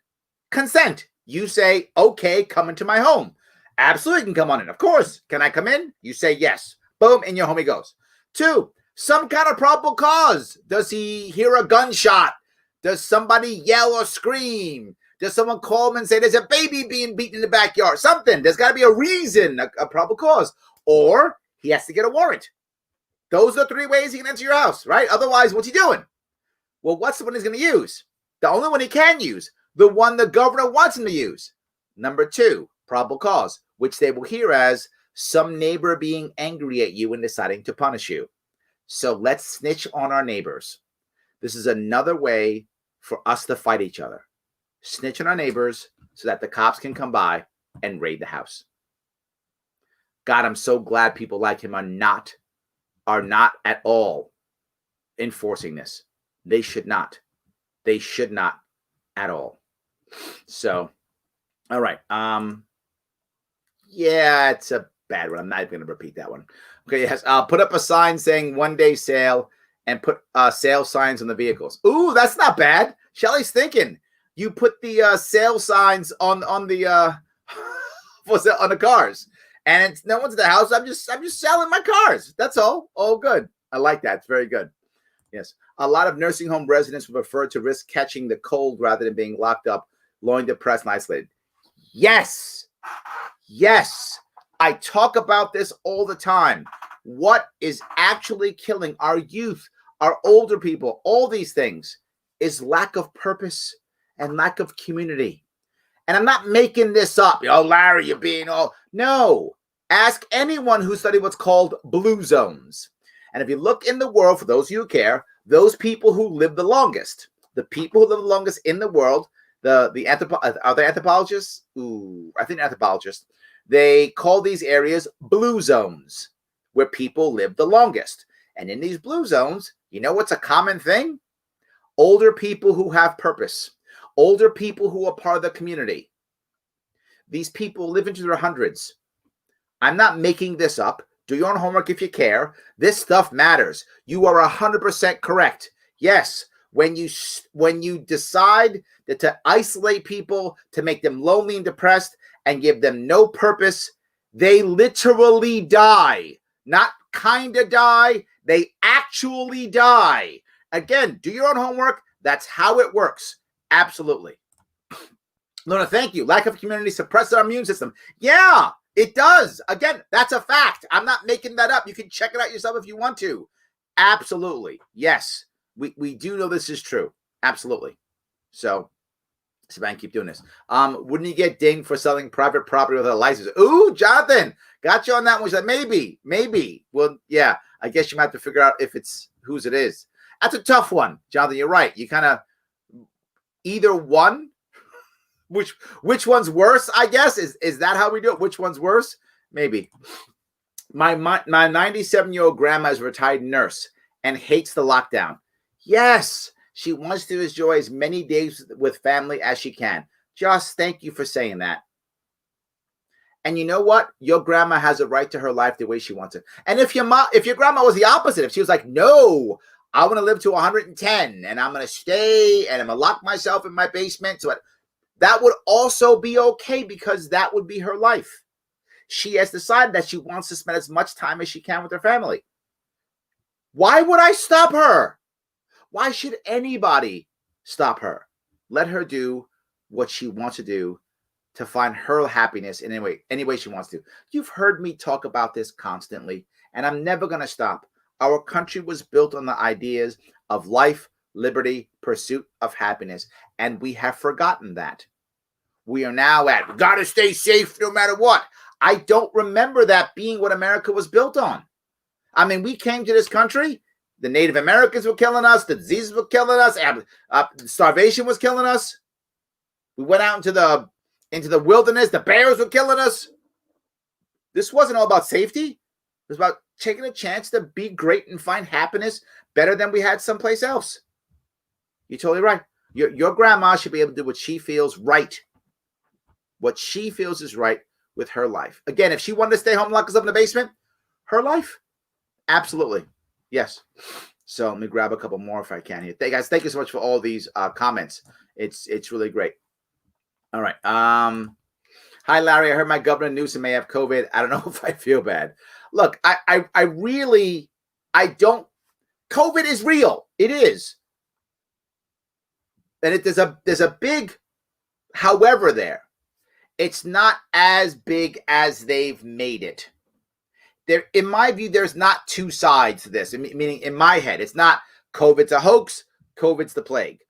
consent. You say, okay, come into my home. Absolutely can come on in. Of course. Can I come in? You say yes. Boom, in your home he goes. 2, some kind of probable cause. Does he hear a gunshot? Does somebody yell or scream? Does someone call him and say there's a baby being beaten in the backyard? Something. There's got to be a reason, a probable cause. Or he has to get a warrant. Those are 3 ways he can enter your house, right? Otherwise, what's he doing? Well, what's the one he's going to use? The only one he can use, the one the governor wants him to use. Number 2, probable cause, which they will hear as some neighbor being angry at you and deciding to punish you. So let's snitch on our neighbors. This is another way for us to fight each other. Snitch on our neighbors so that the cops can come by and raid the house. God, I'm so glad people like him are not at all enforcing this. They should not. They should not at all. So, all right. Yeah, it's a bad one. I'm not even going to repeat that one. Okay, yes. Put up a sign saying 1-day sale and put sale signs on the vehicles. Ooh, that's not bad. Shelly's thinking. You put the sale signs on the on the cars, and no one's at the house. I'm just selling my cars. That's all. All good. I like that. It's very good. Yes. A lot of nursing home residents would prefer to risk catching the cold rather than being locked up, lonely, depressed, and isolated. Yes. Yes. I talk about this all the time. What is actually killing our youth, our older people, all these things is lack of purpose and lack of community. And I'm not making this up. Oh, Larry, you're being all... No. Ask anyone who studied what's called blue zones. And if you look in the world, for those of you who care, those people who live the longest, the people who live the longest in the world, are they anthropologists? Ooh, I think anthropologists. They call these areas blue zones, where people live the longest. And in these blue zones, you know what's a common thing? Older people who have purpose. Older people who are part of the community. These people live into their hundreds. I'm not making this up. Do your own homework if you care. This stuff matters. You are 100% correct. Yes, when you decide that to isolate people, to make them lonely and depressed, and give them no purpose, they literally die. Not kind of die. They actually die. Again, do your own homework. That's how it works. Absolutely. Lorna, thank you. Lack of community suppresses our immune system. Yeah, it does. Again, that's a fact. I'm not making that up. You can check it out yourself if you want to. Absolutely. Yes, we do know this is true. Absolutely. So, Savannah, keep doing this. Wouldn't you get dinged for selling private property without a license? Ooh, Jonathan, got you on that one. She's like, maybe. Well, yeah, I guess you might have to figure out if it's whose it is. That's a tough one, Jonathan. You're right. You kind of either one. Which one's worse? I guess is that how we do it? Which one's worse? Maybe. My 97-year-old grandma is a retired nurse and hates the lockdown. Yes, she wants to enjoy as many days with family as she can. Just thank you for saying that. And you know what? Your grandma has a right to her life the way she wants it. And if your grandma was the opposite, if she was like, no, I want to live to 110 and I'm going to stay and I'm going to lock myself in my basement. So that would also be okay because that would be her life. She has decided that she wants to spend as much time as she can with her family. Why would I stop her? Why should anybody stop her? Let her do what she wants to do to find her happiness in any way she wants to. You've heard me talk about this constantly, and I'm never going to stop. Our country was built on the ideas of life, liberty, pursuit of happiness, and we have forgotten that. We are now at, we got to stay safe no matter what. I don't remember that being what America was built on. I mean, we came to this country, the Native Americans were killing us, the diseases were killing us, starvation was killing us. We went out into the wilderness, the bears were killing us. This wasn't all about safety. It was about taking a chance to be great and find happiness better than we had someplace else. You're totally right. Your grandma should be able to do what she feels right. What she feels is right with her life. Again, if she wanted to stay home and lock us up in the basement, her life. Absolutely. Yes. So let me grab a couple more if I can here. Hey guys, thank you so much for all these comments. It's really great. All right. Hi, Larry. I heard my governor Newsom may have COVID. I don't know if I feel bad. Look, I don't. COVID is real. It is. And there's a big however there. It's not as big as they've made it. There, in my view, there's not two sides to this. Meaning, in my head, it's not COVID's a hoax, COVID's the plague.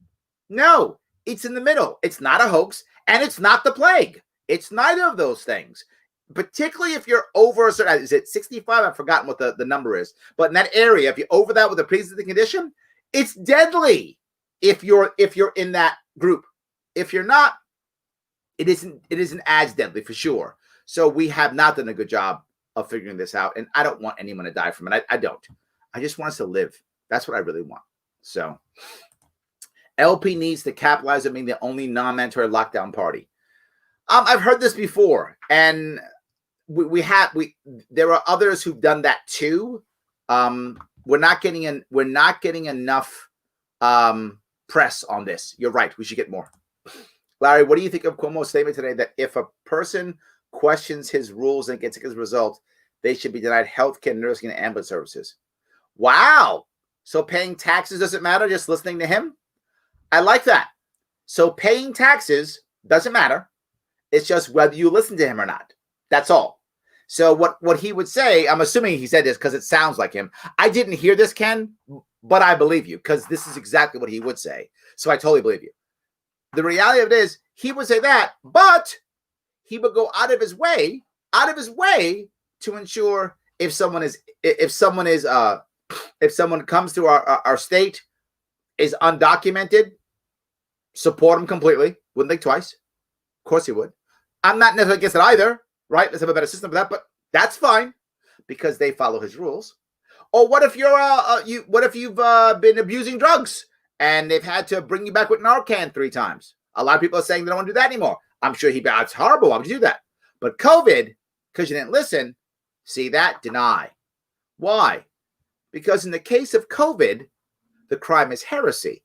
No, it's in the middle. It's not a hoax, and it's not the plague. It's neither of those things. Particularly if you're over a certain, is it 65? I've forgotten what the number is. But in that area, if you're over that with a pre-existing condition, it's deadly. If you're in that group, if you're not, it isn't as deadly for sure. So we have not done a good job of figuring this out, and I don't want anyone to die from it. I don't. I just want us to live. That's what I really want. So LP needs to capitalize on being the only non-mandatory lockdown party. I've heard this before, and there are others who've done that too. We're not getting enough press on this. You're right. We should get more. Larry, what do you think of Cuomo's statement today that if a person, questions his rules and gets his result, they should be denied health care, nursing, and ambulance services. Wow. So paying taxes doesn't matter, just listening to him? I like that. So paying taxes doesn't matter. It's just whether you listen to him or not. That's all. So what he would say, I'm assuming he said this because it sounds like him. I didn't hear this, Ken, but I believe you because this is exactly what he would say. So I totally believe you. The reality of it is he would say that, but he would go out of his way to ensure if someone comes to our state, is undocumented, support them completely. Wouldn't think twice. Of course he would. I'm not necessarily against it either, right? Let's have a better system for that, but that's fine because they follow his rules. Or what if you've been abusing drugs and they've had to bring you back with Narcan 3 times? A lot of people are saying they don't want to do that anymore. I'm sure it's horrible. Why would you do that? But COVID, because you didn't listen, see that? Deny. Why? Because in the case of COVID, the crime is heresy.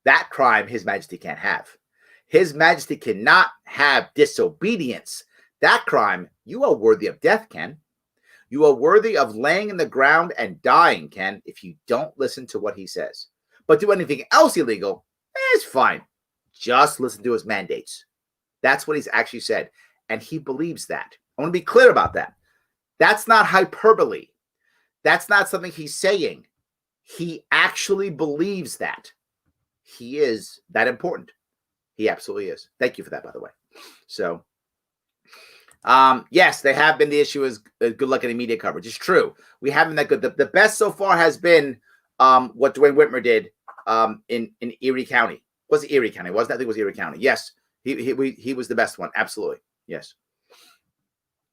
That crime His Majesty can't have. His Majesty cannot have disobedience. That crime, you are worthy of death, Ken. You are worthy of laying in the ground and dying, Ken, if you don't listen to what he says. But do anything else illegal, it's fine. Just listen to his mandates. That's what he's actually said. And he believes that. I want to be clear about that. That's not hyperbole. That's not something he's saying. He actually believes that. He is that important. He absolutely is. Thank you for that, by the way. So, yes, they have been. The issue is good luck in the media coverage. It's true. We haven't been that good. The best so far has been what Dwayne Whitmer did in Erie County. Was it Erie County? Wasn't I think it was Erie County. Yes, he was the best one. Absolutely. Yes.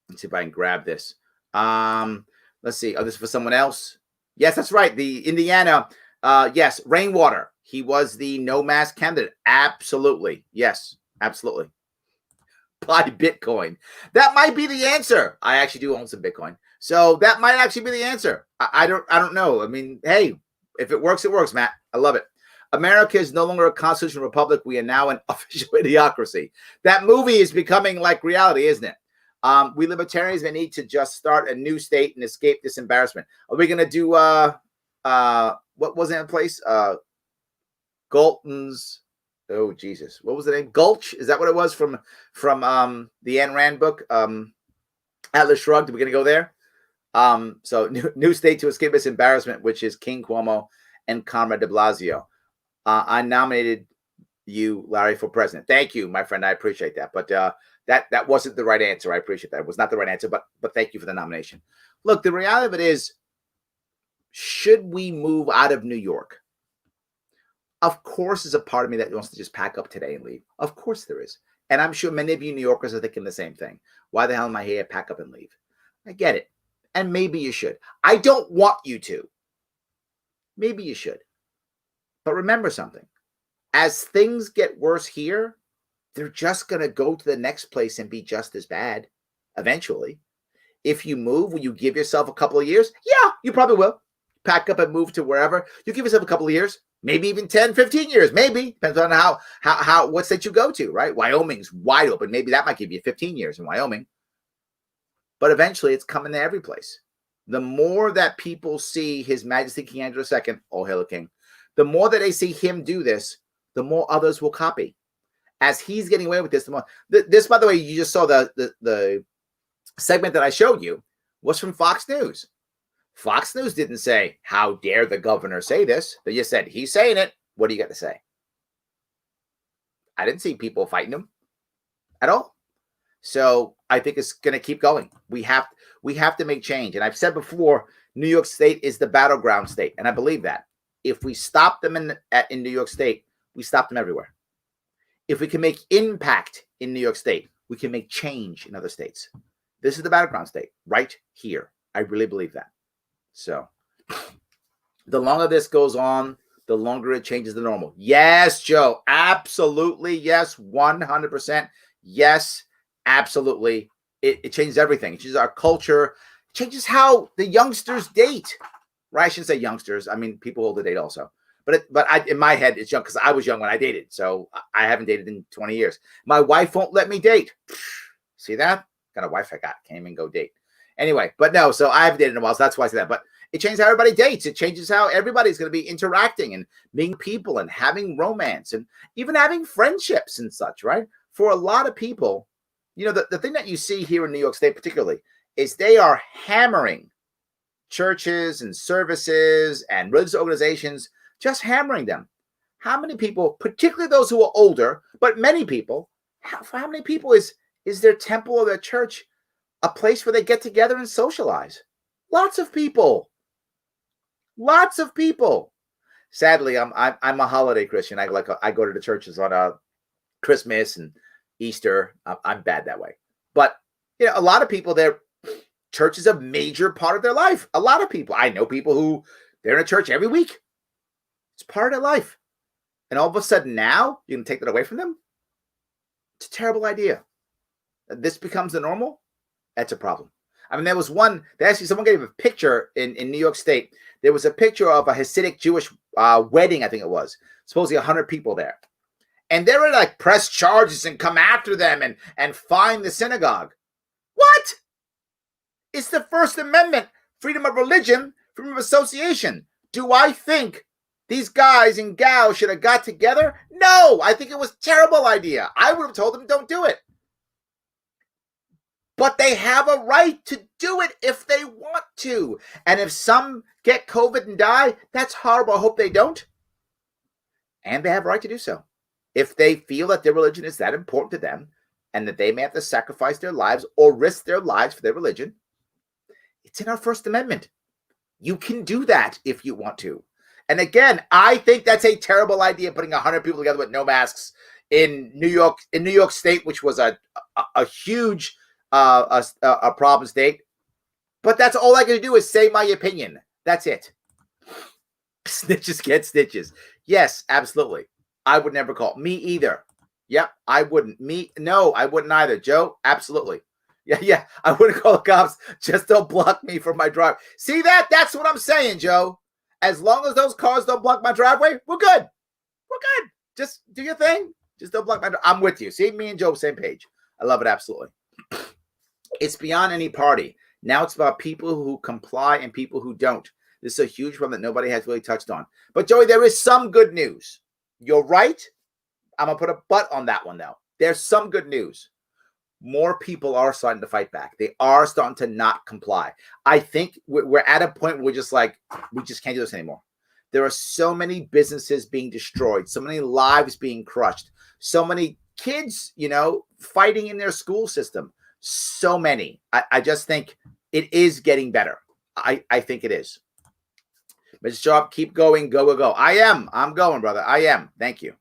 Let's see if I can grab this. Let's see. Oh, this is for someone else. Yes, that's right. The Indiana. Yes, Rainwater. He was the no mask candidate. Absolutely. Yes, absolutely. Buy Bitcoin. That might be the answer. I actually do own some Bitcoin. So that might actually be the answer. I don't know. I mean, hey, if it works, it works, Matt. I love it. America is no longer a constitutional republic. We are now an official idiocracy. That movie is becoming like reality, isn't it? We libertarians may need to just start a new state and escape this embarrassment. Are we going to do, what was it in place? Galton's, oh, Jesus. What was the name? Gulch? Is that what it was from the Ayn Rand book? Atlas Shrugged. Are we going to go there? So new state to escape this embarrassment, which is King Cuomo and Comrade de Blasio. I nominated you, Larry, for president. Thank you, my friend. I appreciate that. But that wasn't the right answer. I appreciate that. It was not the right answer, but thank you for the nomination. Look, the reality of it is, should we move out of New York? Of course, there's a part of me that wants to just pack up today and leave. Of course there is. And I'm sure many of you New Yorkers are thinking the same thing. Why the hell am I here? Pack up and leave. I get it. And maybe you should. I don't want you to. Maybe you should. But remember something. As things get worse here, they're just going to go to the next place and be just as bad eventually. If you move, will you give yourself a couple of years? Yeah, you probably will. Pack up and move to wherever. You give yourself a couple of years, maybe even 10, 15 years, maybe. Depends on how what state you go to, right? Wyoming's wide open. Maybe that might give you 15 years in Wyoming. But eventually it's coming to every place. The more that people see His Majesty King Andrew II, oh, hail the king, the more that they see him do this, the more others will copy. As he's getting away with this, the more this, by the way, you just saw the segment that I showed you was from Fox News. Fox News didn't say, how dare the governor say this? They just said, he's saying it. What do you got to say? I didn't see people fighting him at all. So I think it's going to keep going. We have to make change. And I've said before, New York State is the battleground state. And I believe that. If we stop them in New York State, we stop them everywhere. If we can make impact in New York State, we can make change in other states. This is the battleground state right here. I really believe that. So the longer this goes on, the longer it changes the normal. Yes, Joe. Absolutely. Yes. 100%. Yes. Absolutely. It changes everything. It changes our culture. It changes how the youngsters date. Right? I shouldn't say youngsters. I mean, people hold the date also. But in my head, it's young because I was young when I dated. So I haven't dated in 20 years. My wife won't let me date. See that? Kind of wife I got. Can't even go date. Anyway, but no, so I haven't dated in a while, so that's why I say that. But it changes how everybody dates. It changes how everybody's going to be interacting and meeting people and having romance and even having friendships and such, right? For a lot of people, you know, the thing that you see here in New York State particularly is they are hammering churches and services and religious organizations, just hammering them. How many people, particularly those who are older, but many people, for how many people is their temple or their church a place where they get together and socialize? Lots of people. Lots of people. Sadly, I'm a holiday Christian. I go to the churches on Christmas and Easter. I'm bad that way. But you know, a lot of people, their church is a major part of their life. A lot of people. I know people who they're in a church every week. It's part of their life. And all of a sudden now you can take that away from them. It's a terrible idea. This becomes the normal. That's a problem. I mean, there was one, someone gave a picture in New York State. There was a picture of a Hasidic Jewish wedding, I think it was. Supposedly 100 people there. And they were like press charges and come after them and fine the synagogue. What? It's the First Amendment, freedom of religion, freedom of association. Do I think these guys and gals should have got together? No, I think it was a terrible idea. I would have told them don't do it. But they have a right to do it if they want to. And if some get COVID and die, that's horrible. I hope they don't. And they have a right to do so. If they feel that their religion is that important to them and that they may have to sacrifice their lives or risk their lives for their religion, it's in our First Amendment. You can do that if you want to. And again, I think that's a terrible idea, putting 100 people together with no masks in New York State, which was a huge a problem state. But that's all I can do is say my opinion. That's it. Snitches get stitches. Yes, absolutely. I would never call. Me either. Yep, I wouldn't. No, I wouldn't either. Joe, absolutely. Yeah. I wouldn't call the cops. Just don't block me from my drive. See that? That's what I'm saying, Joe. As long as those cars don't block my driveway, we're good. We're good. Just do your thing. Just don't block my driveway. I'm with you. See, me and Joe, same page. I love it, absolutely. It's beyond any party. Now it's about people who comply and people who don't. This is a huge problem that nobody has really touched on. But, Joey, there is some good news. You're right. I'm going to put a but on that one, though. There's some good news. More people are starting to fight back. They are starting to not comply. I think we're at a point where we're just like, we just can't do this anymore. There are so many businesses being destroyed, so many lives being crushed, so many kids, fighting in their school system. So many. I just think it is getting better. I think it is. Mr. Sharpe, keep going. Go. I'm going, brother. I am. Thank you.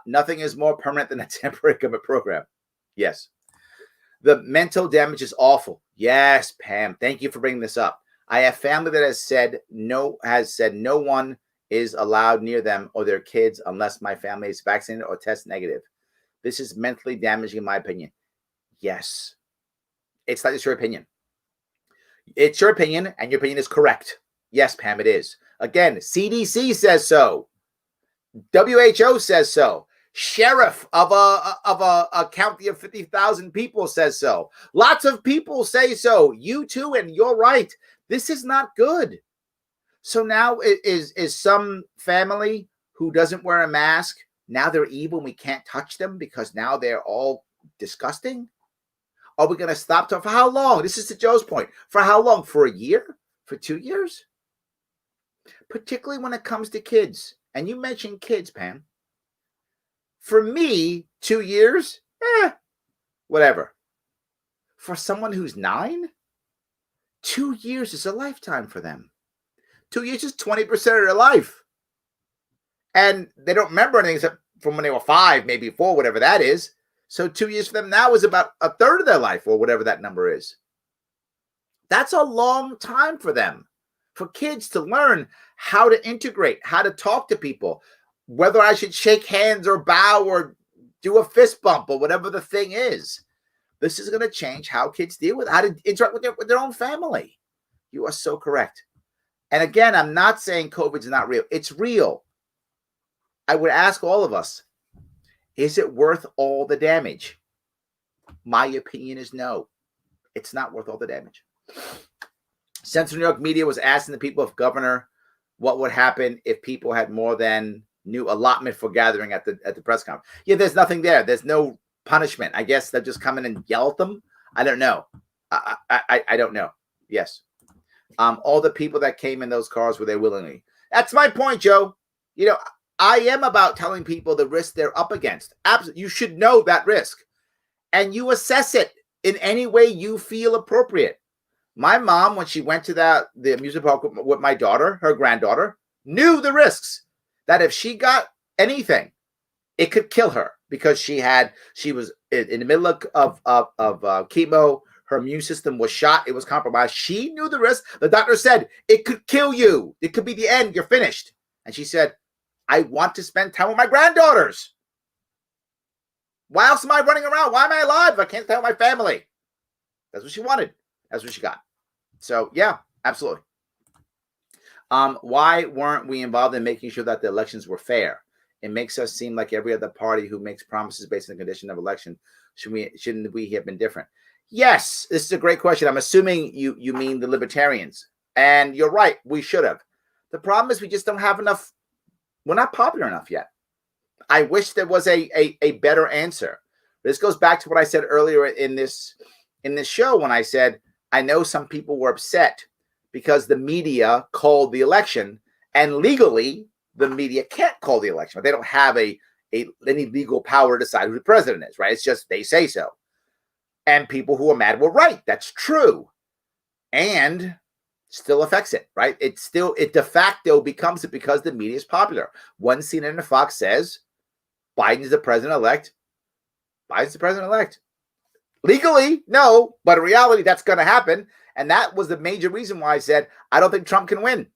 Nothing is more permanent than a temporary government program. Yes. The mental damage is awful. Yes, Pam. Thank you for bringing this up. I have family that has said no one is allowed near them or their kids unless my family is vaccinated or test negative. This is mentally damaging, in my opinion. Yes. It's not just your opinion. It's your opinion, and your opinion is correct. Yes, Pam, it is. Again, CDC says so. WHO says so. Sheriff of a county of 50,000 people says so. Lots of people say so. You too, and you're right. This is not good. So now is some family who doesn't wear a mask, now they're evil and we can't touch them because now they're all disgusting? Are we going to stop for how long? This is to Joe's point. For how long? For a year? For 2 years? Particularly when it comes to kids. And you mentioned kids, Pam. For me, 2 years? Whatever. For someone who's 9? 2 years is a lifetime for them. 2 years is 20% of their life. And they don't remember anything except from when they were 5, maybe 4, whatever that is. So 2 years for them now is about a third of their life or whatever that number is. That's a long time for them. For kids to learn how to integrate, how to talk to people, whether I should shake hands or bow or do a fist bump or whatever the thing is. This is going to change how kids deal with how to interact with their own family. You are so correct. And again, I'm not saying COVID is not real. It's real. I would ask all of us, is it worth all the damage? My opinion is no. It's not worth all the damage. Central New York media was asking the people of Governor what would happen if people had more than new allotment for gathering at the press conference. Yeah, there's nothing there. There's no punishment. I guess they'll just come in and yell at them. I don't know. I don't know. Yes. All the people that came in those cars were there willingly. That's my point, Joe. You know, I am about telling people the risk they're up against. Absolutely. You should know that risk. And you assess it in any way you feel appropriate. My mom, when she went to the amusement park with my daughter, her granddaughter, knew the risks. That if she got anything, it could kill her because she was in the middle of chemo. Her immune system was shot. It was compromised. She knew the risk. The doctor said, it could kill you. It could be the end. You're finished. And she said, I want to spend time with my granddaughters. Why else am I running around? Why am I alive if I can't tell my family? That's what she wanted. That's what she got. So, yeah, absolutely. Why weren't we involved in making sure that the elections were fair? It makes us seem like every other party who makes promises based on the condition of election. Shouldn't we have been different? Yes, this is a great question. I'm assuming you mean the libertarians. And you're right, we should have. The problem is we just don't have enough. We're not popular enough yet. I wish there was a better answer. This goes back to what I said earlier in this show when I said, I know some people were upset because the media called the election, and legally the media can't call the election. They don't have any legal power to decide who the president is, right? It's just they say so. And people who are mad were right. That's true. And still affects it, right? It de facto becomes it because the media is popular. One CNN and Fox says Biden's the president-elect. Biden's the president-elect. Legally, no, but in reality, that's going to happen. And that was the major reason why I said, I don't think Trump can win.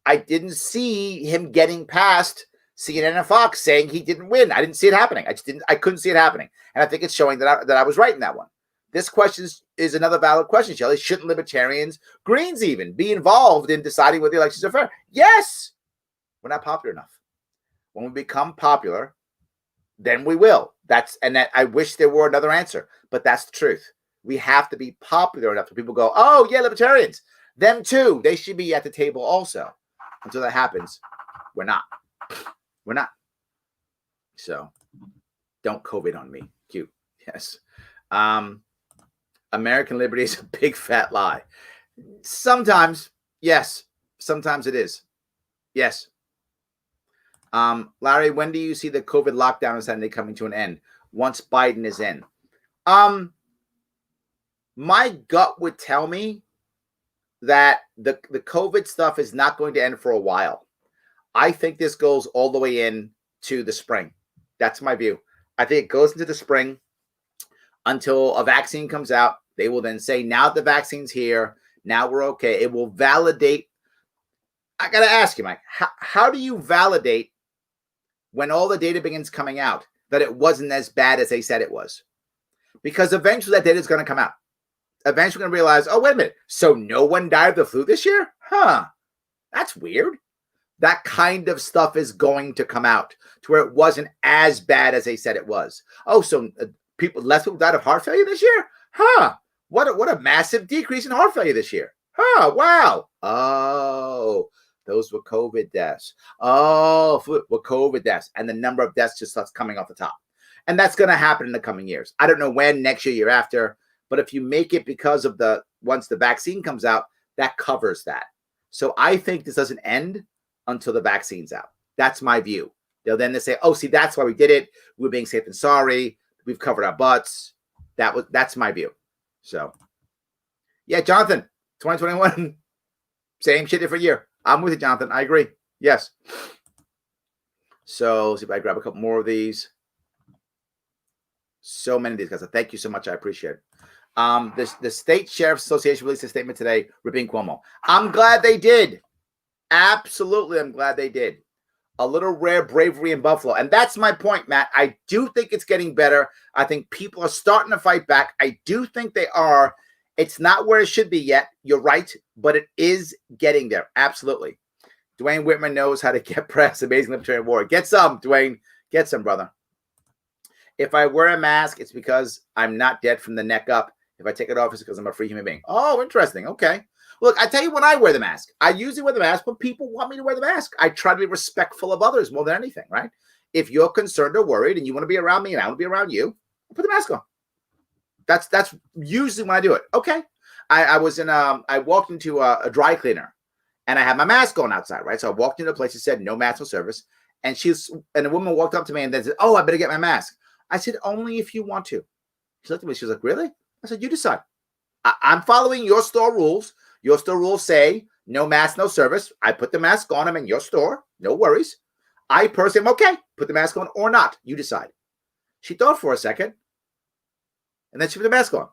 I didn't see him getting past CNN and Fox saying he didn't win. I didn't see it happening. I couldn't see it happening. And I think it's showing that I was right in that one. This question is another valid question, Shelley. Shouldn't libertarians, Greens even, be involved in deciding whether the elections are fair? Yes. We're not popular enough. When we become popular, then we will. I wish there were another answer, but that's the truth. We have to be popular enough for people to go, oh, yeah, libertarians. Them too. They should be at the table also. Until that happens, we're not. We're not. So don't COVID on me. Cute. Yes. American liberty is a big fat lie. Sometimes, yes. Sometimes it is. Yes. Larry, when do you see the COVID lockdown on Sunday coming to an end? Once Biden is in. My gut would tell me that the COVID stuff is not going to end for a while. I think this goes all the way in to the spring. That's my view. I think it goes into the spring until a vaccine comes out. They will then say, now the vaccine's here. Now we're okay. It will validate. I got to ask you, Mike, how do you validate when all the data begins coming out that it wasn't as bad as they said it was? Because eventually that data is going to come out. Eventually going to realize, oh, wait a minute. So no one died of the flu this year? Huh. That's weird. That kind of stuff is going to come out to where it wasn't as bad as they said it was. Oh, so less people died of heart failure this year? Huh. What a massive decrease in heart failure this year. Huh. Wow. Oh, those were COVID deaths. Oh, were COVID deaths. And the number of deaths just starts coming off the top. And that's going to happen in the coming years. I don't know when, next year, year after. But if you make it because of once the vaccine comes out, that covers that. So I think this doesn't end until the vaccine's out. That's my view. They'll then say, oh, see, that's why we did it. We're being safe and sorry. We've covered our butts. That's my view. So, yeah, Jonathan, 2021, same shit different year. I'm with you, Jonathan. I agree. Yes. So, see if I grab a couple more of these. So many of these guys. So thank you so much. I appreciate it. The State Sheriff's Association released a statement today, ripping Cuomo. I'm glad they did. Absolutely, I'm glad they did. A little rare bravery in Buffalo. And that's my point, Matt. I do think it's getting better. I think people are starting to fight back. I do think they are. It's not where it should be yet. You're right, but it is getting there. Absolutely. Dwayne Whitman knows how to get press. Amazing Libertarian War. Get some, Dwayne. Get some, brother. If I wear a mask, it's because I'm not dead from the neck up. If I take it off, it's because I'm a free human being. Oh, interesting. Okay. Look, I tell you when I wear the mask. I usually wear the mask when people want me to wear the mask. I try to be respectful of others more than anything, right? If you're concerned or worried and you want to be around me and I want to be around you, put the mask on. That's usually when I do it. Okay. I walked into a dry cleaner and I had my mask on outside, right? So I walked into a place that said no mask, no service. And a woman walked up to me and then said, oh, I better get my mask. I said, only if you want to. She looked at me. She was like, really? I said, you decide. I'm following your store rules. Your store rules say no mask, no service. I put the mask on. I'm in your store. No worries. I personally am okay. Put the mask on or not. You decide. She thought for a second. And then she put the mask on.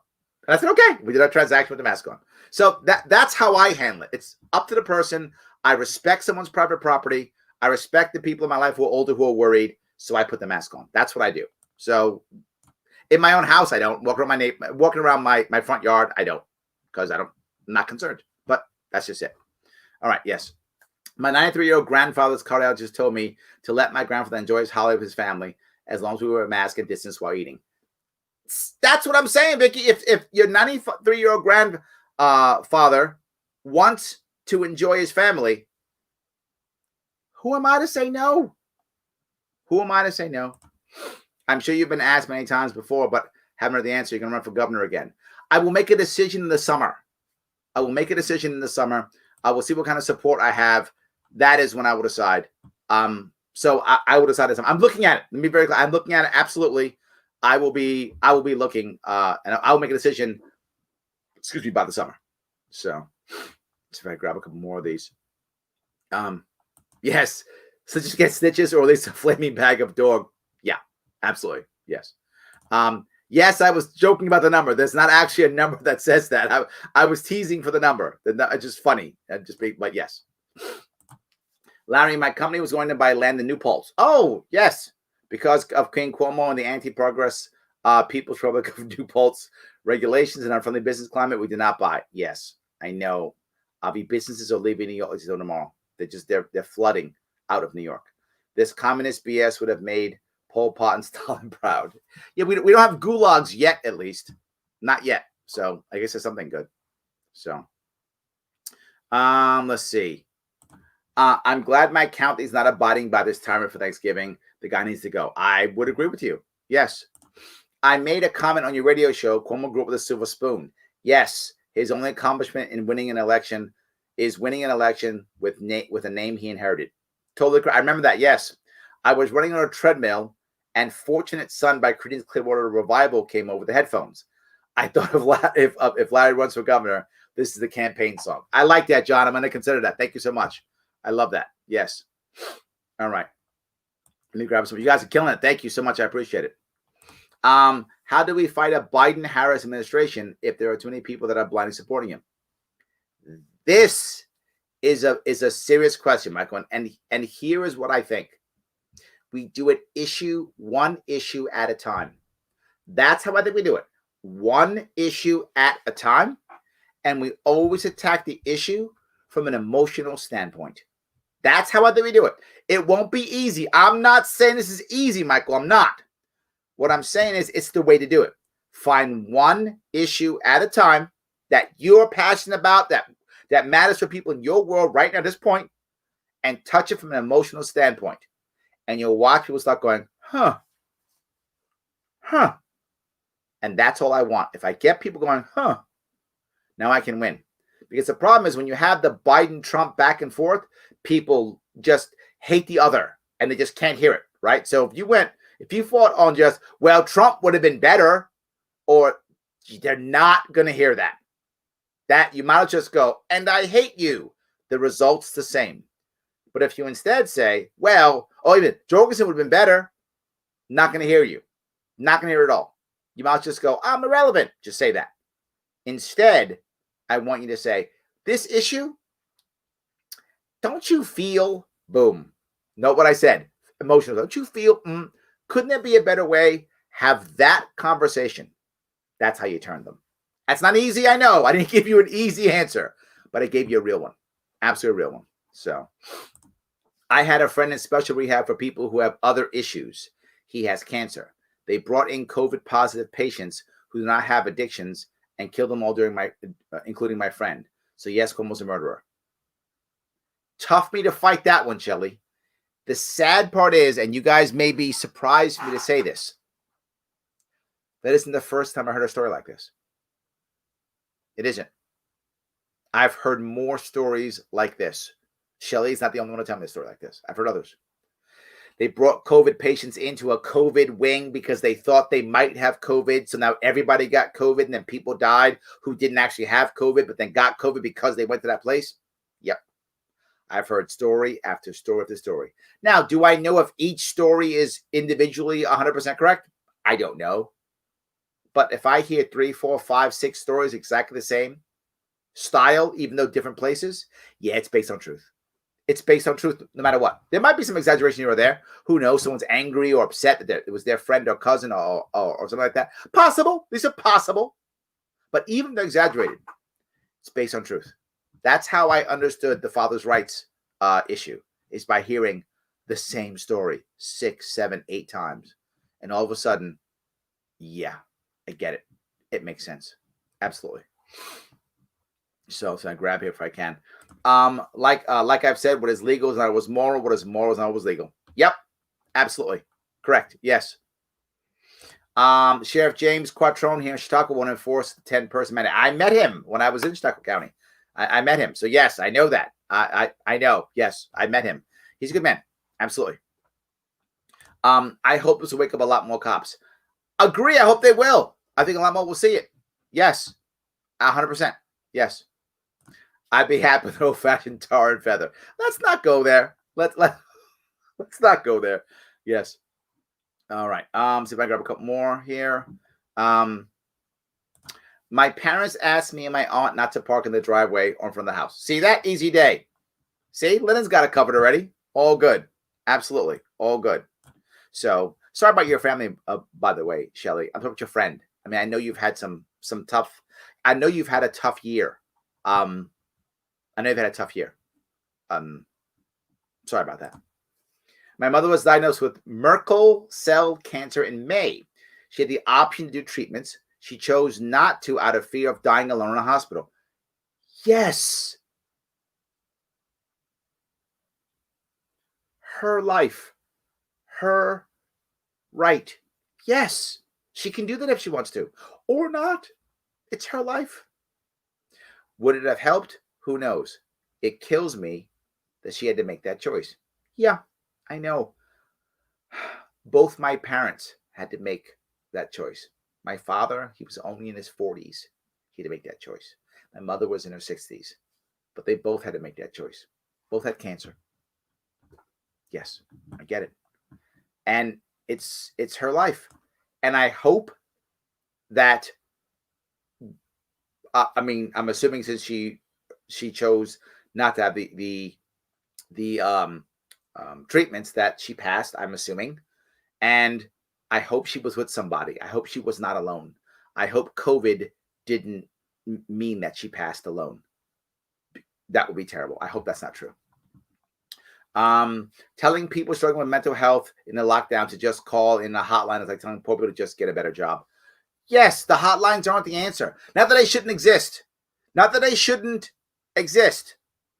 And I said, okay. We did our transaction with the mask on. So that's how I handle it. It's up to the person. I respect someone's private property. I respect the people in my life who are older, who are worried. So I put the mask on. That's what I do. So in my own house, I don't. Walking around my front yard, I don't. Because I'm not concerned. But that's just it. All right, yes. My 93-year-old grandfather's cardiologist told me to let my grandfather enjoy his holiday with his family as long as we wear a mask and distance while eating. That's what I'm saying, Vicky. If your 93-year-old grandfather wants to enjoy his family, who am I to say no? Who am I to say no? I'm sure you've been asked many times before, but haven't heard the answer. You're going to run for governor again. I will make a decision in the summer. I will make a decision in the summer. I will see what kind of support I have. That is when I will decide. So I will decide this. I'm looking at it. Let me be very clear. I'm looking at it. Absolutely. I will be looking, and I will make a decision, by the summer. So let's see if I grab a couple more of these. Yes. So just get stitches or at least a flaming bag of dog. Yeah, absolutely. Yes. Yes, I was joking about the number. There's not actually a number that says that. I was teasing for the number. It's just funny. But yes. Larry, my company was going to buy land in New Paltz. Oh, yes. Because of King Cuomo and the anti-progress People's Republic of New Paltz regulations and unfriendly business climate, we did not buy. Yes, I know. Businesses are leaving New York tomorrow. They're flooding out of New York. This communist BS would have made Pol Pot and Stalin proud. Yeah, we don't have gulags yet, at least. Not yet. So I guess it's something good. So let's see. I'm glad my county is not abiding by this timer for Thanksgiving. The guy needs to go. I would agree with you. Yes. I made a comment on your radio show. Cuomo grew up with a silver spoon. Yes. His only accomplishment in winning an election is winning an election with a name he inherited. Totally correct. I remember that. Yes. I was running on a treadmill and Fortunate Son by Creedence Clearwater Revival came over the headphones. I thought if Larry runs for governor, this is the campaign song. I like that, John. I'm going to consider that. Thank you so much. I love that. Yes. All right. Let me grab some. You guys are killing it. Thank you so much. I appreciate it. How do we fight a Biden-Harris administration if there are too many people that are blindly supporting him? This is a serious question, Michael. And here is what I think. We do it one issue at a time. That's how I think we do it. One issue at a time. And we always attack the issue from an emotional standpoint. That's how I think we do it. It won't be easy. I'm not saying this is easy, Michael. I'm not. What I'm saying is it's the way to do it. Find one issue at a time that you're passionate about, that matters for people in your world right now at this point, and touch it from an emotional standpoint. And you'll watch people start going, huh. And that's all I want. If I get people going, huh, now I can win. Because the problem is when you have the Biden-Trump back and forth, people just hate the other and they just can't hear it, right? So if you fought on just, well, Trump would have been better, or they're not going to hear that. That you might just go, and I hate you. The result's the same. But if you instead say, well, even Jorgensen would have been better, not going to hear you. Not going to hear it at all. You might just go, I'm irrelevant. Just say that. Instead, I want you to say, this issue, don't you feel, boom. Note what I said, emotional. Don't you feel, couldn't there be a better way? Have that conversation. That's how you turn them. That's not easy, I know. I didn't give you an easy answer, but I gave you a real one. Absolutely real one. So I had a friend in special rehab for people who have other issues. He has cancer. They brought in COVID positive patients who do not have addictions and killed them all including my friend. So yes, Cuomo's a murderer. Tough me to fight that one, Shelley. The sad part is, and you guys may be surprised for me to say this, that isn't the first time I heard a story like this. It isn't. I've heard more stories like this. Shelley's not the only one to tell me a story like this. I've heard others. They brought COVID patients into a COVID wing because they thought they might have COVID. So now everybody got COVID, and then people died who didn't actually have COVID, but then got COVID because they went to that place. Yep. I've heard story after story after story. Now, do I know if each story is individually 100% correct? I don't know. But if I hear 3, 4, 5, 6 stories exactly the same style, even though different places, yeah, it's based on truth. It's based on truth no matter what. There might be some exaggeration here or there. Who knows? Someone's angry or upset that it was their friend or cousin or something like that. Possible. These are possible. But even if they're exaggerated, it's based on truth. That's how I understood the father's rights issue, is by hearing the same story 6, 7, 8 times. And all of a sudden, yeah, I get it. It makes sense. Absolutely. So I grab here if I can. Like I've said, what is legal is not always moral. What is moral is not always legal. Yep, absolutely correct. Yes. Sheriff James Quattrone here in Chautauqua won't enforce the 10-person mandate. I met him when I was in Chautauqua County. I met him. So yes, I know that. I know. Yes, I met him. He's a good man. Absolutely. I hope this will wake up a lot more cops. Agree. I hope they will. I think a lot more will see it. Yes, 100%. Yes. I'd be happy with old-fashioned tar and feather. Let's not go there. Let's not go there. Yes. All right. See if I can grab a couple more here. My parents asked me and my aunt not to park in the driveway or in front of the house. See that? Easy day. See, Lynn's got it covered already. All good. Absolutely. All good. So sorry about your family, by the way, Shelley. I'm talking about your friend. I mean, I know you've had some tough. I know you've had a tough year. I know you've had a tough year. Sorry about that. My mother was diagnosed with Merkel cell cancer in May. She had the option to do treatments. She chose not to out of fear of dying alone in a hospital. Yes. Her life. Her right. Yes. She can do that if she wants to. Or not. It's her life. Would it have helped? Who knows? It kills me that she had to make that choice. Yeah, I know. Both my parents had to make that choice. My father, he was only in his 40s. He had to make that choice. My mother was in her 60s. But they both had to make that choice. Both had cancer. Yes, I get it. And it's her life. And I hope that, I'm assuming since she chose not to have the treatments that she passed, I'm assuming. And I hope she was with somebody. I hope she was not alone. I hope COVID didn't mean that she passed alone. That would be terrible. I hope that's not true. Telling people struggling with mental health in the lockdown to just call in a hotline is like telling poor people to just get a better job. Yes, the hotlines aren't the answer. Not that they shouldn't exist. Not that they shouldn't exist.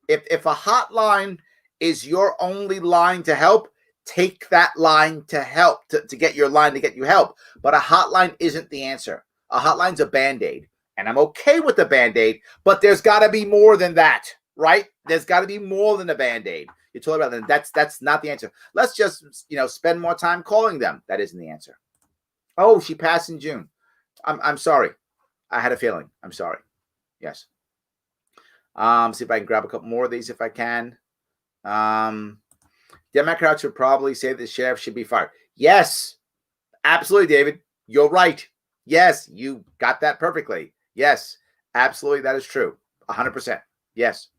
If a hotline is your only line to help, take that line to help, to get your line to get you help. But a hotline isn't the answer. A hotline's a Band-Aid. And I'm okay with the Band-Aid, but there's got to be more than that, right? There's got to be more than a Band-Aid. You're talking about that. That's not the answer. Let's just, spend more time calling them. That isn't the answer. Oh, she passed in June. I'm sorry. I had a feeling. I'm sorry. Yes. See if I can grab a couple more of these if I can. Democrats would probably say the sheriff should be fired. Yes, absolutely, David. You're right. Yes, you got that perfectly. Yes, absolutely. That is true. 100%. Yes.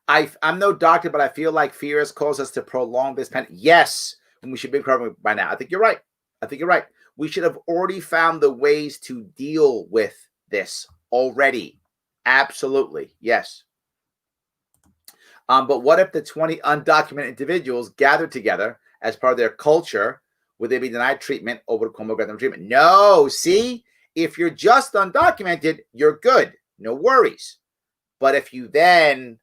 I'm no doctor, but I feel like fear has caused us to prolong this pandemic. Yes, and we should be recovering by now. I think you're right. We should have already found the ways to deal with this already. Absolutely. Yes. But what if the 20 undocumented individuals gathered together as part of their culture would they be denied treatment or would Cuomo grant them treatment? No, see, if you're just undocumented, you're good. No worries. But if you then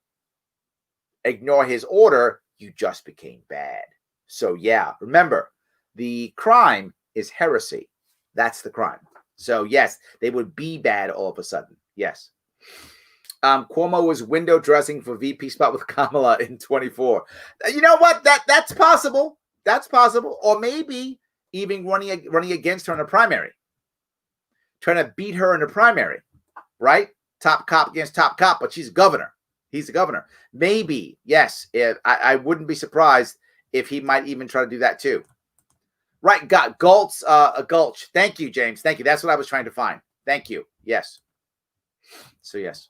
ignore his order, you just became bad. So yeah, remember, the crime is heresy. That's the crime. So yes, they would be bad all of a sudden. Yes. Cuomo was window dressing for VP spot with Kamala in 24. You know what? That's possible. That's possible. Or maybe even running against her in a primary. Trying to beat her in a primary. Right? Top cop against top cop, but she's a governor. He's the governor. Maybe, yes. I wouldn't be surprised if he might even try to do that too. Right, got Gulch. Thank you, James. Thank you. That's what I was trying to find. Thank you. Yes. So yes.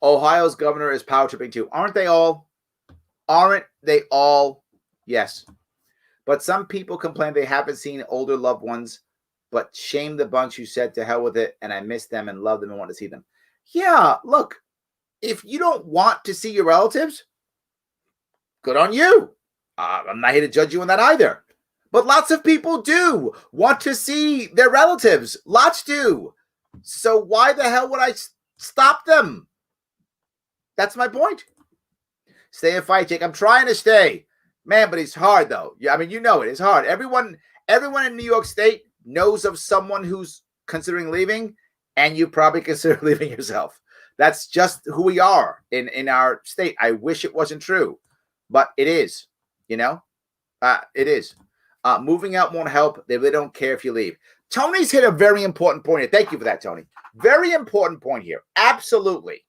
Ohio's governor is power tripping too. Aren't they all? Aren't they all? Yes. But some people complain they haven't seen older loved ones, but shame the bunch who said to hell with it, and I miss them and love them and want to see them. Yeah, look, if you don't want to see your relatives, good on you. I'm not here to judge you on that either. But lots of people do want to see their relatives. Lots do. So why the hell would I stop them? That's my point. Stay and fight, Jake. I'm trying to stay. Man, but it's hard, though. Yeah, I mean, you know it. It's hard. Everyone in New York State knows of someone who's considering leaving, and you probably consider leaving yourself. That's just who we are in our state. I wish it wasn't true, but it is. You know, it is. Moving out won't help. They really don't care if you leave. Tony's hit a very important point here. Thank you for that, Tony. Very important point here. Absolutely.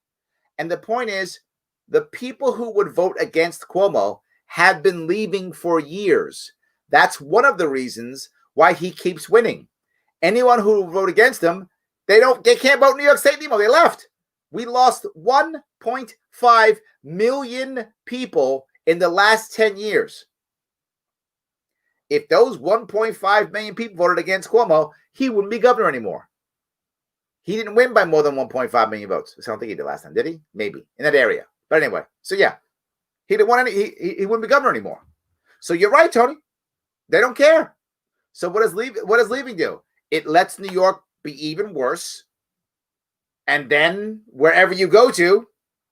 And the point is, the people who would vote against Cuomo have been leaving for years. That's one of the reasons why he keeps winning. Anyone who will vote against him, they can't vote New York State anymore. They left. We lost 1.5 million people in the last 10 years. If those 1.5 million people voted against Cuomo, he wouldn't be governor anymore. He didn't win by more than 1.5 million votes. I don't think he did last time, did he? Maybe in that area. But anyway, so yeah, he didn't want any. He wouldn't be governor anymore. So you're right, Tony. They don't care. So what does leaving do? It lets New York be even worse. And then wherever you go to,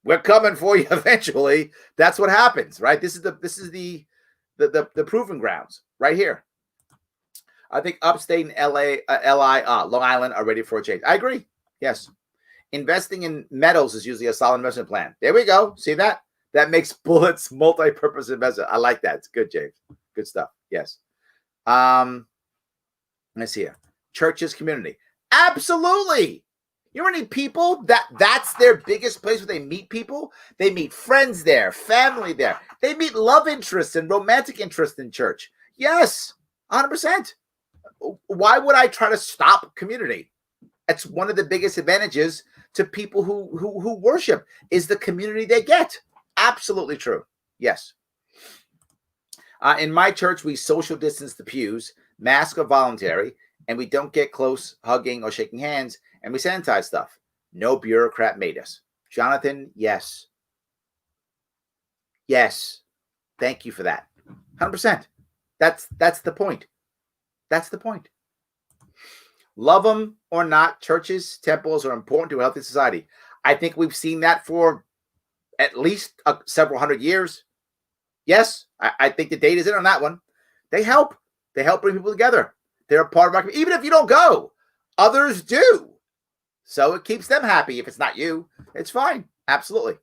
we're coming for you eventually. That's what happens, right? This is the proving grounds right here. I think upstate and Long Island are ready for a change. I agree. Yes. Investing in metals is usually a solid investment plan. There we go. See that? That makes bullets multi-purpose investment. I like that. It's good, James. Good stuff. Yes. Let's see here. Churches, community. Absolutely. You know how many people that's their biggest place where they meet people? They meet friends there, family there. They meet love interests and romantic interests in church. Yes, 100%. Why would I try to stop community? It's one of the biggest advantages to people who worship is the community they get. Absolutely true. Yes. In my church, we social distance the pews. Masks are voluntary, and we don't get close hugging or shaking hands, and we sanitize stuff. No bureaucrat made us. Jonathan, yes. Yes. Thank you for that. 100%. That's the point. That's the point. Love them or not, churches, temples are important to a healthy society. I think we've seen that for at least several hundred years. Yes, I think the data is in on that one. They help. They help bring people together. They're a part of our community. Even if you don't go, others do. So it keeps them happy. If it's not you, it's fine. Absolutely.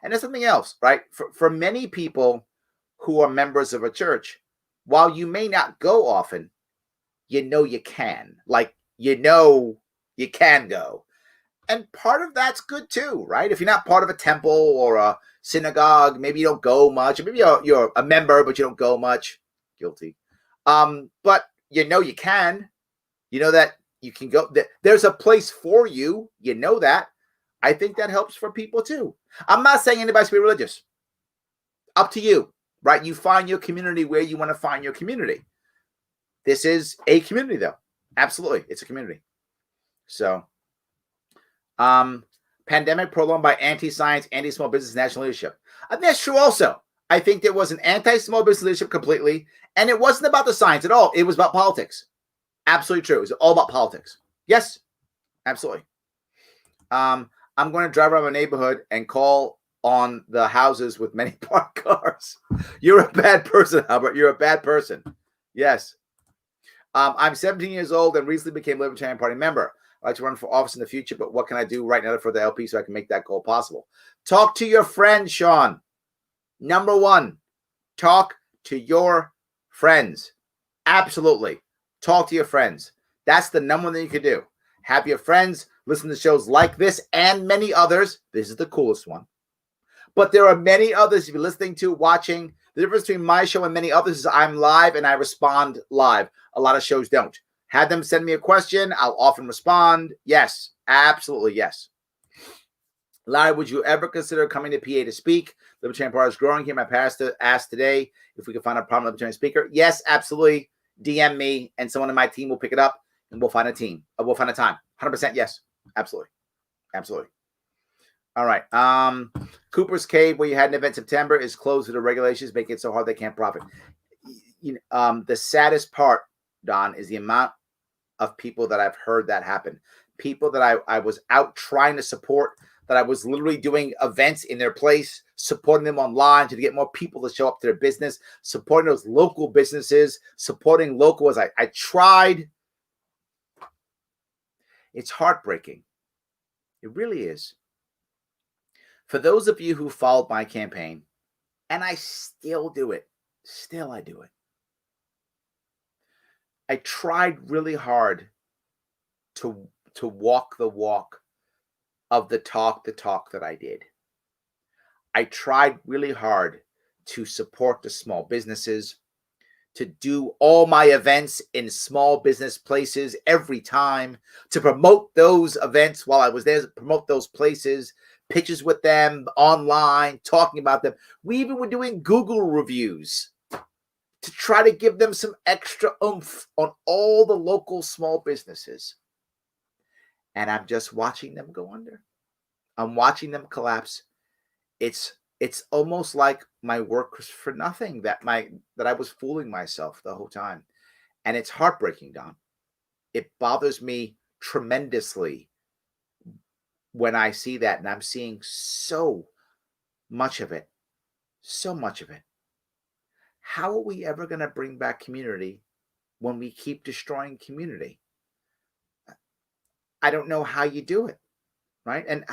And there's something else, right? For many people who are members of a church, while you may not go often, you know you can. Like, you know you can go. And part of that's good too, right? If you're not part of a temple or a synagogue, maybe you don't go much. Or maybe you're a member, but you don't go much. Guilty. But you know you can. You know that you can go. There's a place for you. You know that. I think that helps for people too. I'm not saying anybody's be religious. Up to you, right? You find your community where you want to find your community. This is a community, though. Absolutely. It's a community. So, pandemic prolonged by anti-science, anti-small business, national leadership. I think that's true also. I think there was an anti-small business leadership completely, and it wasn't about the science at all. It was about politics. Absolutely true. It was all about politics. Yes, absolutely. I'm going to drive around my neighborhood and call on the houses with many parked cars. You're a bad person, Albert. You're a bad person. Yes. I'm 17 years old and recently became a Libertarian Party member. I'd like to run for office in the future, but what can I do right now for the LP so I can make that goal possible? Talk to your friends, Sean. Number one, talk to your friends. Absolutely. Talk to your friends. That's the number one thing you can do. Have your friends listen to shows like this and many others. This is the coolest one. But there are many others you've been listening to, watching. The difference between my show and many others is I'm live and I respond live. A lot of shows don't. Have them send me a question. I'll often respond. Yes, absolutely yes. Larry, would you ever consider coming to PA to speak? Libertarian Party is growing here. My pastor asked today if we could find a prominent Libertarian speaker. Yes, absolutely. DM me and someone in my team will pick it up and we'll find a team. We'll find a time. 100% yes. Absolutely. Absolutely. All right. Cooper's Cave, where you had an event in September, is closed due to regulations, making it so hard they can't profit. The saddest part, Don, is the amount of people that I've heard that happen. People that I was out trying to support, that I was literally doing events in their place, supporting them online to get more people to show up to their business, supporting those local businesses, supporting local as I tried. It's heartbreaking. It really is. For those of you who followed my campaign, and I still do it, I do it. I tried really hard to walk the walk of the talk that I did. I tried really hard to support the small businesses, to do all my events in small business places every time, to promote those events while I was there, promote those places, pictures with them online, talking about them. We even were doing Google reviews to try to give them some extra oomph on all the local small businesses. And I'm just watching them go under. I'm watching them collapse. It's almost like my work was for nothing, that I was fooling myself the whole time. And it's heartbreaking, Don. It bothers me tremendously when I see that, and I'm seeing so much of it. So much of it. How are we ever going to bring back community when we keep destroying community? I don't know how you do it, right? And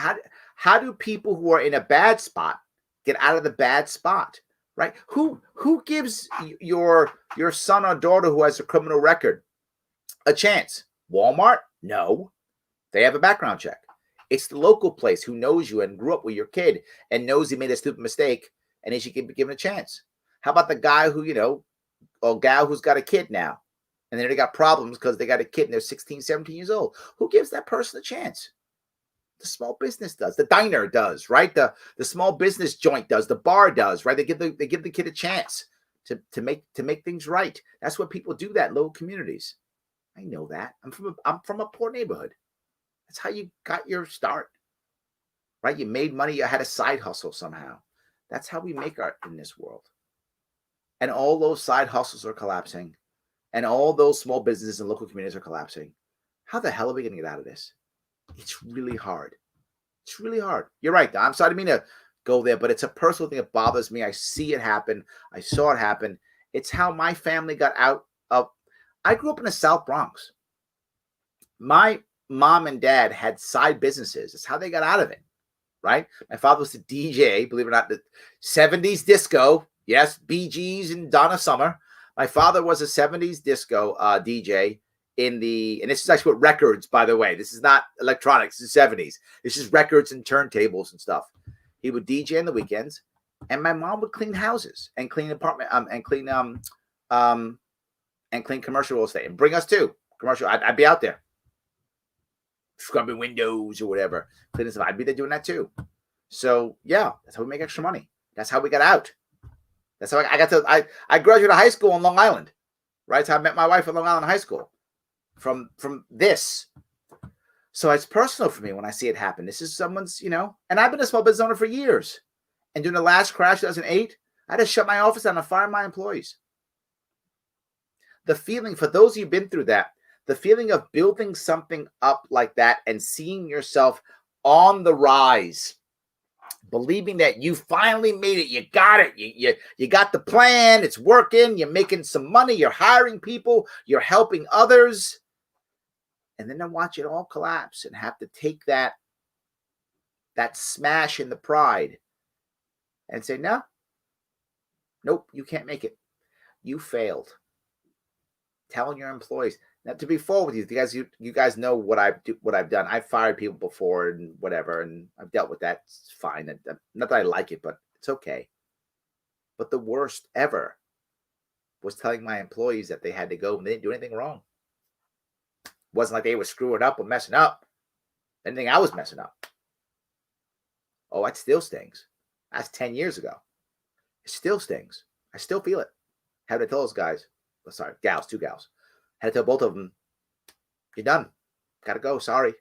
how do people who are in a bad spot get out of the bad spot, right? Who gives your son or daughter who has a criminal record a chance? Walmart? No. They have a background check. It's the local place who knows you and grew up with your kid and knows he made a stupid mistake and he should be given a chance. How about the guy who, or gal who's got a kid now and they got problems because they got a kid and they're 16, 17 years old? Who gives that person a chance? The small business does. The diner does, right? The small business joint does. The bar does, right? They give the kid a chance to make things right. That's what people do. That local communities. I know that. I'm from a poor neighborhood. That's how you got your start, right? You made money. You had a side hustle somehow. That's how we make art in this world. And all those side hustles are collapsing, and all those small businesses and local communities are collapsing. How the hell are we going to get out of this? It's really hard. It's really hard. You're right. I'm sorry, I didn't mean to go there, but it's a personal thing that bothers me. I see it happen. I saw it happen. It's how my family got out of. I grew up in the South Bronx. My mom and dad had side businesses. It's how they got out of it, right? My father was a DJ, believe it or not, the 70s disco. Yes, Bee Gees and Donna Summer. My father was a 70s disco DJ and this is actually what records, by the way. This is not electronics. This is 70s. This is records and turntables and stuff. He would DJ on the weekends, and my mom would clean houses and clean apartment and clean commercial real estate and bring us to commercial. I'd be out there scrubbing windows or whatever, cleaning stuff. I'd be there doing that too. So yeah, that's how we make extra money. That's how we got out. That's how I graduated high school in Long Island, right? That's how I met my wife at Long Island High School from this. So it's personal for me when I see it happen. This is someone's, and I've been a small business owner for years. And during the last crash, 2008, I had to shut my office down and fire my employees. The feeling, for those of you who've been through that, the feeling of building something up like that and seeing yourself on the rise, believing that you finally made it, you got it, you got the plan, it's working, you're making some money, you're hiring people, you're helping others, and then to watch it all collapse and have to take that smash in the pride and say, no, nope, you can't make it. You failed. Telling your employees. Now, to be forward with you guys know what I've done. I've fired people before and whatever, and I've dealt with that. It's fine. Not that I like it, but it's okay. But the worst ever was telling my employees that they had to go and they didn't do anything wrong. It wasn't like they were screwing up or messing up. Anything I was messing up. Oh, that still stings. That's 10 years ago. It still stings. I still feel it. Had to tell those guys, sorry, gals, 2 gals. Had to tell both of them, you're done. Gotta go. Sorry.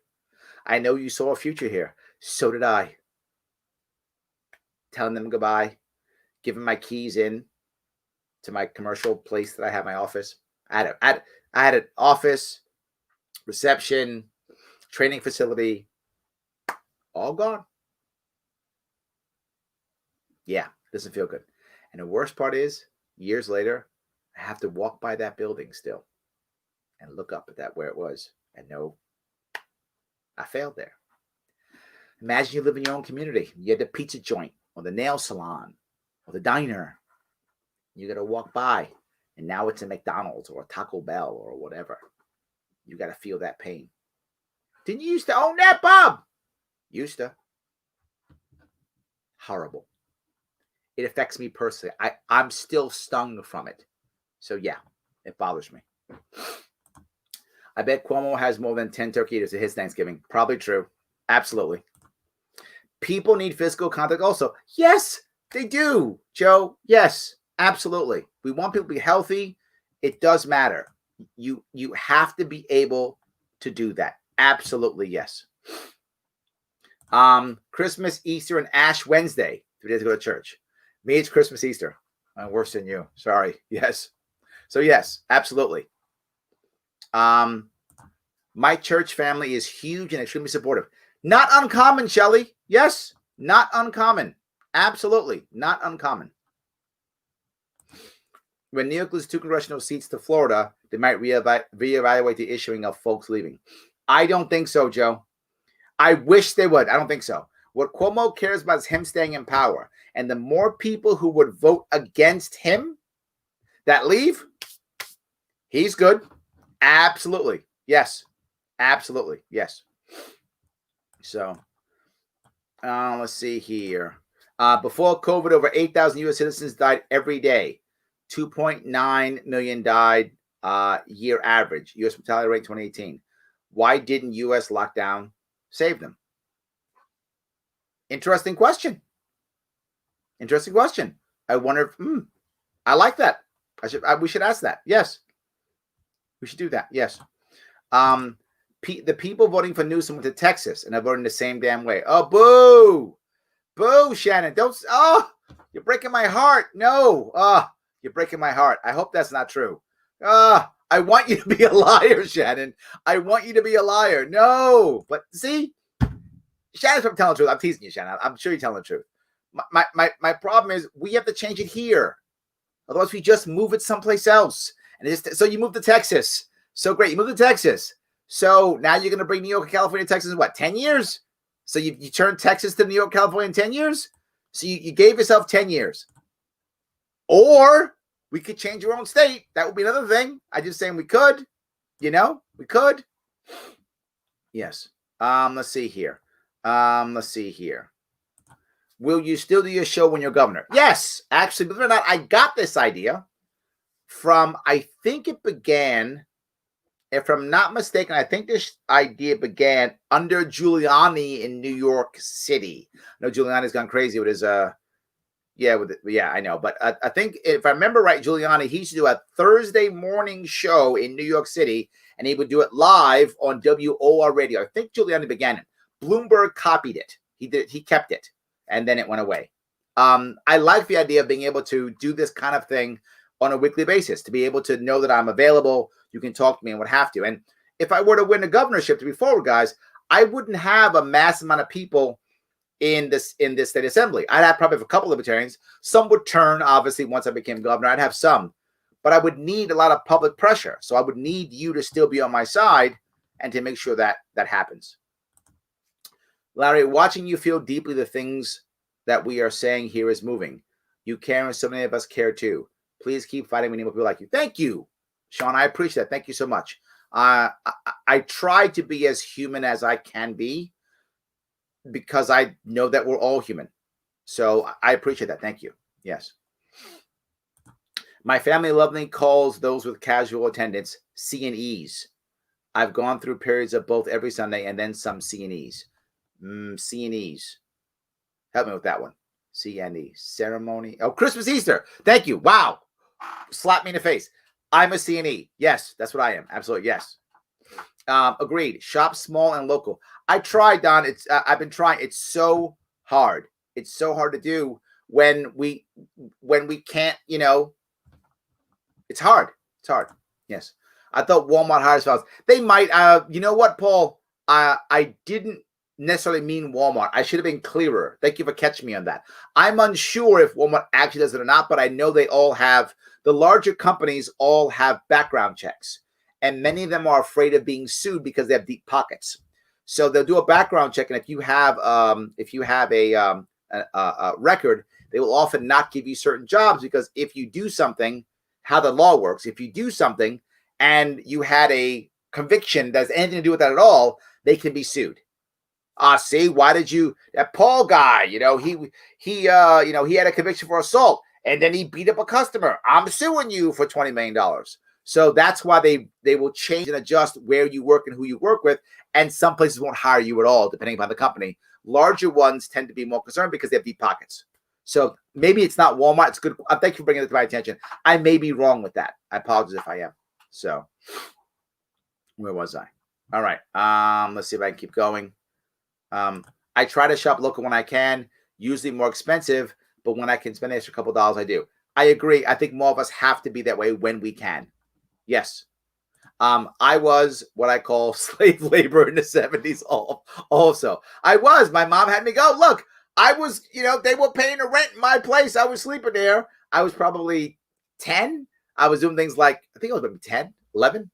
I know you saw a future here. So did I. Telling them goodbye. Giving my keys in to my commercial place that I have my office. I had an office, reception, training facility, all gone. Yeah, doesn't feel good. And the worst part is, years later, I have to walk by that building still and look up at that where it was and know I failed there. Imagine you live in your own community. You had the pizza joint or the nail salon or the diner. You got to walk by and now it's a McDonald's or a Taco Bell or whatever. You got to feel that pain. Didn't you used to own that, Bob? Used to. Horrible. It affects me personally. I'm still stung from it. So yeah, it bothers me. I bet Cuomo has more than 10 turkey eaters at his Thanksgiving. Probably true. Absolutely. People need physical contact also. Yes, they do, Joe. Yes, absolutely. We want people to be healthy. It does matter. You have to be able to do that. Absolutely, yes. Christmas, Easter, and Ash Wednesday. 3 days to go to church. Me, it's Christmas, Easter. I'm worse than you. Sorry. Yes. So yes, absolutely. My church family is huge and extremely supportive. Not uncommon, Shelley. Yes, not uncommon. Absolutely, not uncommon. When New York loses 2 congressional seats to Florida, they might reevaluate the issuing of folks leaving. I don't think so, Joe. I wish they would. I don't think so. What Cuomo cares about is him staying in power. And the more people who would vote against him that leave, he's good. Absolutely. Yes. Absolutely. Yes. So, let's see here. Before COVID, over 8,000 U.S. citizens died every day. 2.9 million died year average. U.S. mortality rate 2018. Why didn't U.S. lockdown save them? Interesting question. Interesting question. I wonder if, I like that. We should ask that. Yes. We should do that. Yes. The people voting for Newsom went to Texas and are voting the same damn way. Oh, boo. Boo, Shannon. You're breaking my heart. No. You're breaking my heart. I hope that's not true. I want you to be a liar, Shannon. I want you to be a liar. No. But see, Shannon's from telling the truth. I'm teasing you, Shannon. I'm sure you're telling the truth. My problem is we have to change it here. Otherwise, we just move it someplace else. And so you move to Texas. So great. You move to Texas. So now you're going to bring New York and California to Texas in what, 10 years? So you turned Texas to New York, California in 10 years? So you gave yourself 10 years. Or we could change your own state. That would be another thing. I'm just saying we could. We could. Yes. Let's see here. Will you still do your show when you're governor? Yes. Actually, believe it or not, I got this idea from, I think it began, if I'm not mistaken, I think this idea began under Giuliani in New York City. I know Giuliani's gone crazy with his, I know. But I think if I remember right, Giuliani, he used to do a Thursday morning show in New York City, and he would do it live on WOR radio. I think Giuliani began it. Bloomberg copied it. He kept it, and then it went away. I like the idea of being able to do this kind of thing on a weekly basis, to be able to know that I'm available. You can talk to me and what have to. And if I were to win a governorship, to be forward, guys, I wouldn't have a mass amount of people in this state assembly. I'd have probably a couple of libertarians. Some would turn, obviously, once I became governor. I'd have some, but I would need a lot of public pressure. So I would need you to still be on my side and to make sure that that happens. Larry, watching you feel deeply the things that we are saying here is moving. You care, and so many of us care too. Please keep fighting. We need more people like you. Thank you, Sean. I appreciate that. Thank you so much. I try to be as human as I can be, because I know that we're all human. So I appreciate that. Thank you. Yes. My family lovingly calls those with casual attendance C&Es. I've gone through periods of both every Sunday and then some C&Es. C&Es. Help me with that one. C&E. Ceremony. Oh, Christmas, Easter. Thank you. Wow. Slap me in the face. I'm a C&E. Yes, that's what I am. Absolutely. Yes. Agreed. Shop small and local. I tried, Don. I've been trying. It's so hard. It's so hard to do when we can't, it's hard. It's hard. Yes. I thought Walmart hires files. They might. You know what, Paul? I didn't necessarily mean Walmart. I should have been clearer. Thank you for catching me on that. I'm unsure if Walmart actually does it or not, but I know they all have, the larger companies all have background checks. And many of them are afraid of being sued because they have deep pockets. So they'll do a background check, and if you have a record, they will often not give you certain jobs, because if you do something, how the law works, if you do something and you had a conviction that has anything to do with that at all, they can be sued. See, why did you, that Paul guy, he had a conviction for assault and then he beat up a customer. I'm suing you for $20 million. So that's why they will change and adjust where you work and who you work with. And some places won't hire you at all, depending upon the company. Larger ones tend to be more concerned because they have deep pockets. So maybe it's not Walmart. It's good. Thank you for bringing it to my attention. I may be wrong with that. I apologize if I am. So where was I? All right. Let's see if I can keep going. I try to shop local when I can, usually more expensive, but when I can spend an extra couple dollars, I do. I agree. I think more of us have to be that way when we can. Yes. I was what I call slave labor in the 70s also. I was. My mom had me go. Look, I was, they were paying the rent in my place. I was sleeping there. I was probably 10. I was doing things like, I think I was maybe 10, 11,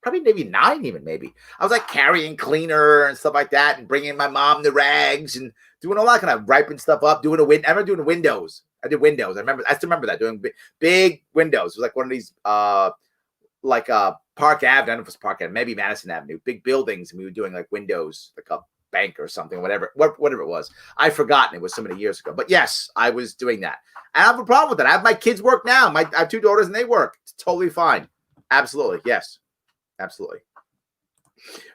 probably maybe 9 even maybe. I was like carrying cleaner and stuff like that and bringing my mom the rags and doing all that kind of ripening stuff up, I remember doing windows. I did windows. I still remember that, doing big windows. It was like one of these, Park Avenue, I don't know if it was Park Avenue, maybe Madison Avenue, big buildings, and we were doing like windows, like a bank or something, whatever it was. I've forgotten. It was so many years ago. But yes, I was doing that. And I have a problem with that. I have my kids work now. I have 2 daughters and they work. It's totally fine. Absolutely. Yes. Absolutely.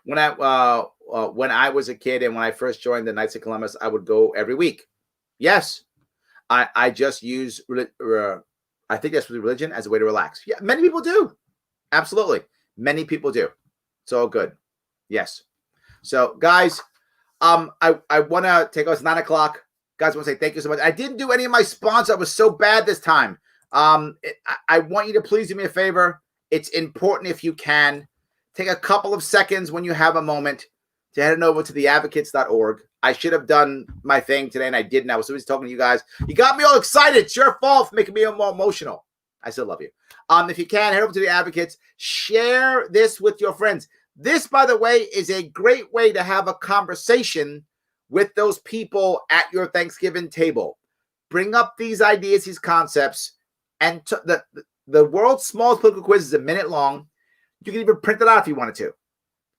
When I was a kid and when I first joined the Knights of Columbus, I would go every week. Yes. I just use, I think that's religion as a way to relax. Yeah, many people do. Absolutely. Many people do. It's all good. Yes. So, guys, I want to take us 9 o'clock. Guys, I want to say thank you so much. I didn't do any of my sponsors. I was so bad this time. I want you to please do me a favor. It's important if you can. Take a couple of seconds when you have a moment to head on over to theadvocates.org. I should have done my thing today, and I didn't. I was always talking to you guys. You got me all excited. It's your fault for making me more emotional. I still love you. If you can, head over to the Advocates. Share this with your friends. This, by the way, is a great way to have a conversation with those people at your Thanksgiving table. Bring up these ideas, these concepts, and the world's smallest political quiz is a minute long. You can even print it out if you wanted to.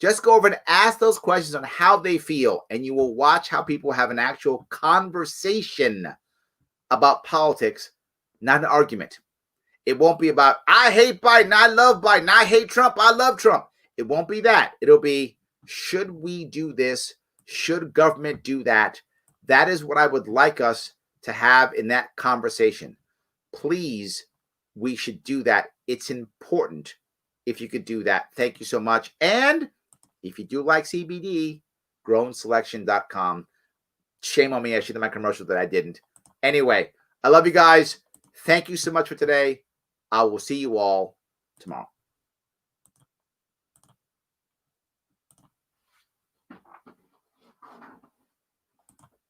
Just go over and ask those questions on how they feel, and you will watch how people have an actual conversation about politics, not an argument. It won't be about, I hate Biden, I love Biden, I hate Trump, I love Trump. It won't be that. It'll be, should we do this? Should government do that? That is what I would like us to have in that conversation. Please, we should do that. It's important if you could do that. Thank you so much. And if you do like CBD, grownselection.com. Shame on me. I should have my commercial that I didn't. Anyway, I love you guys. Thank you so much for today. I will see you all tomorrow.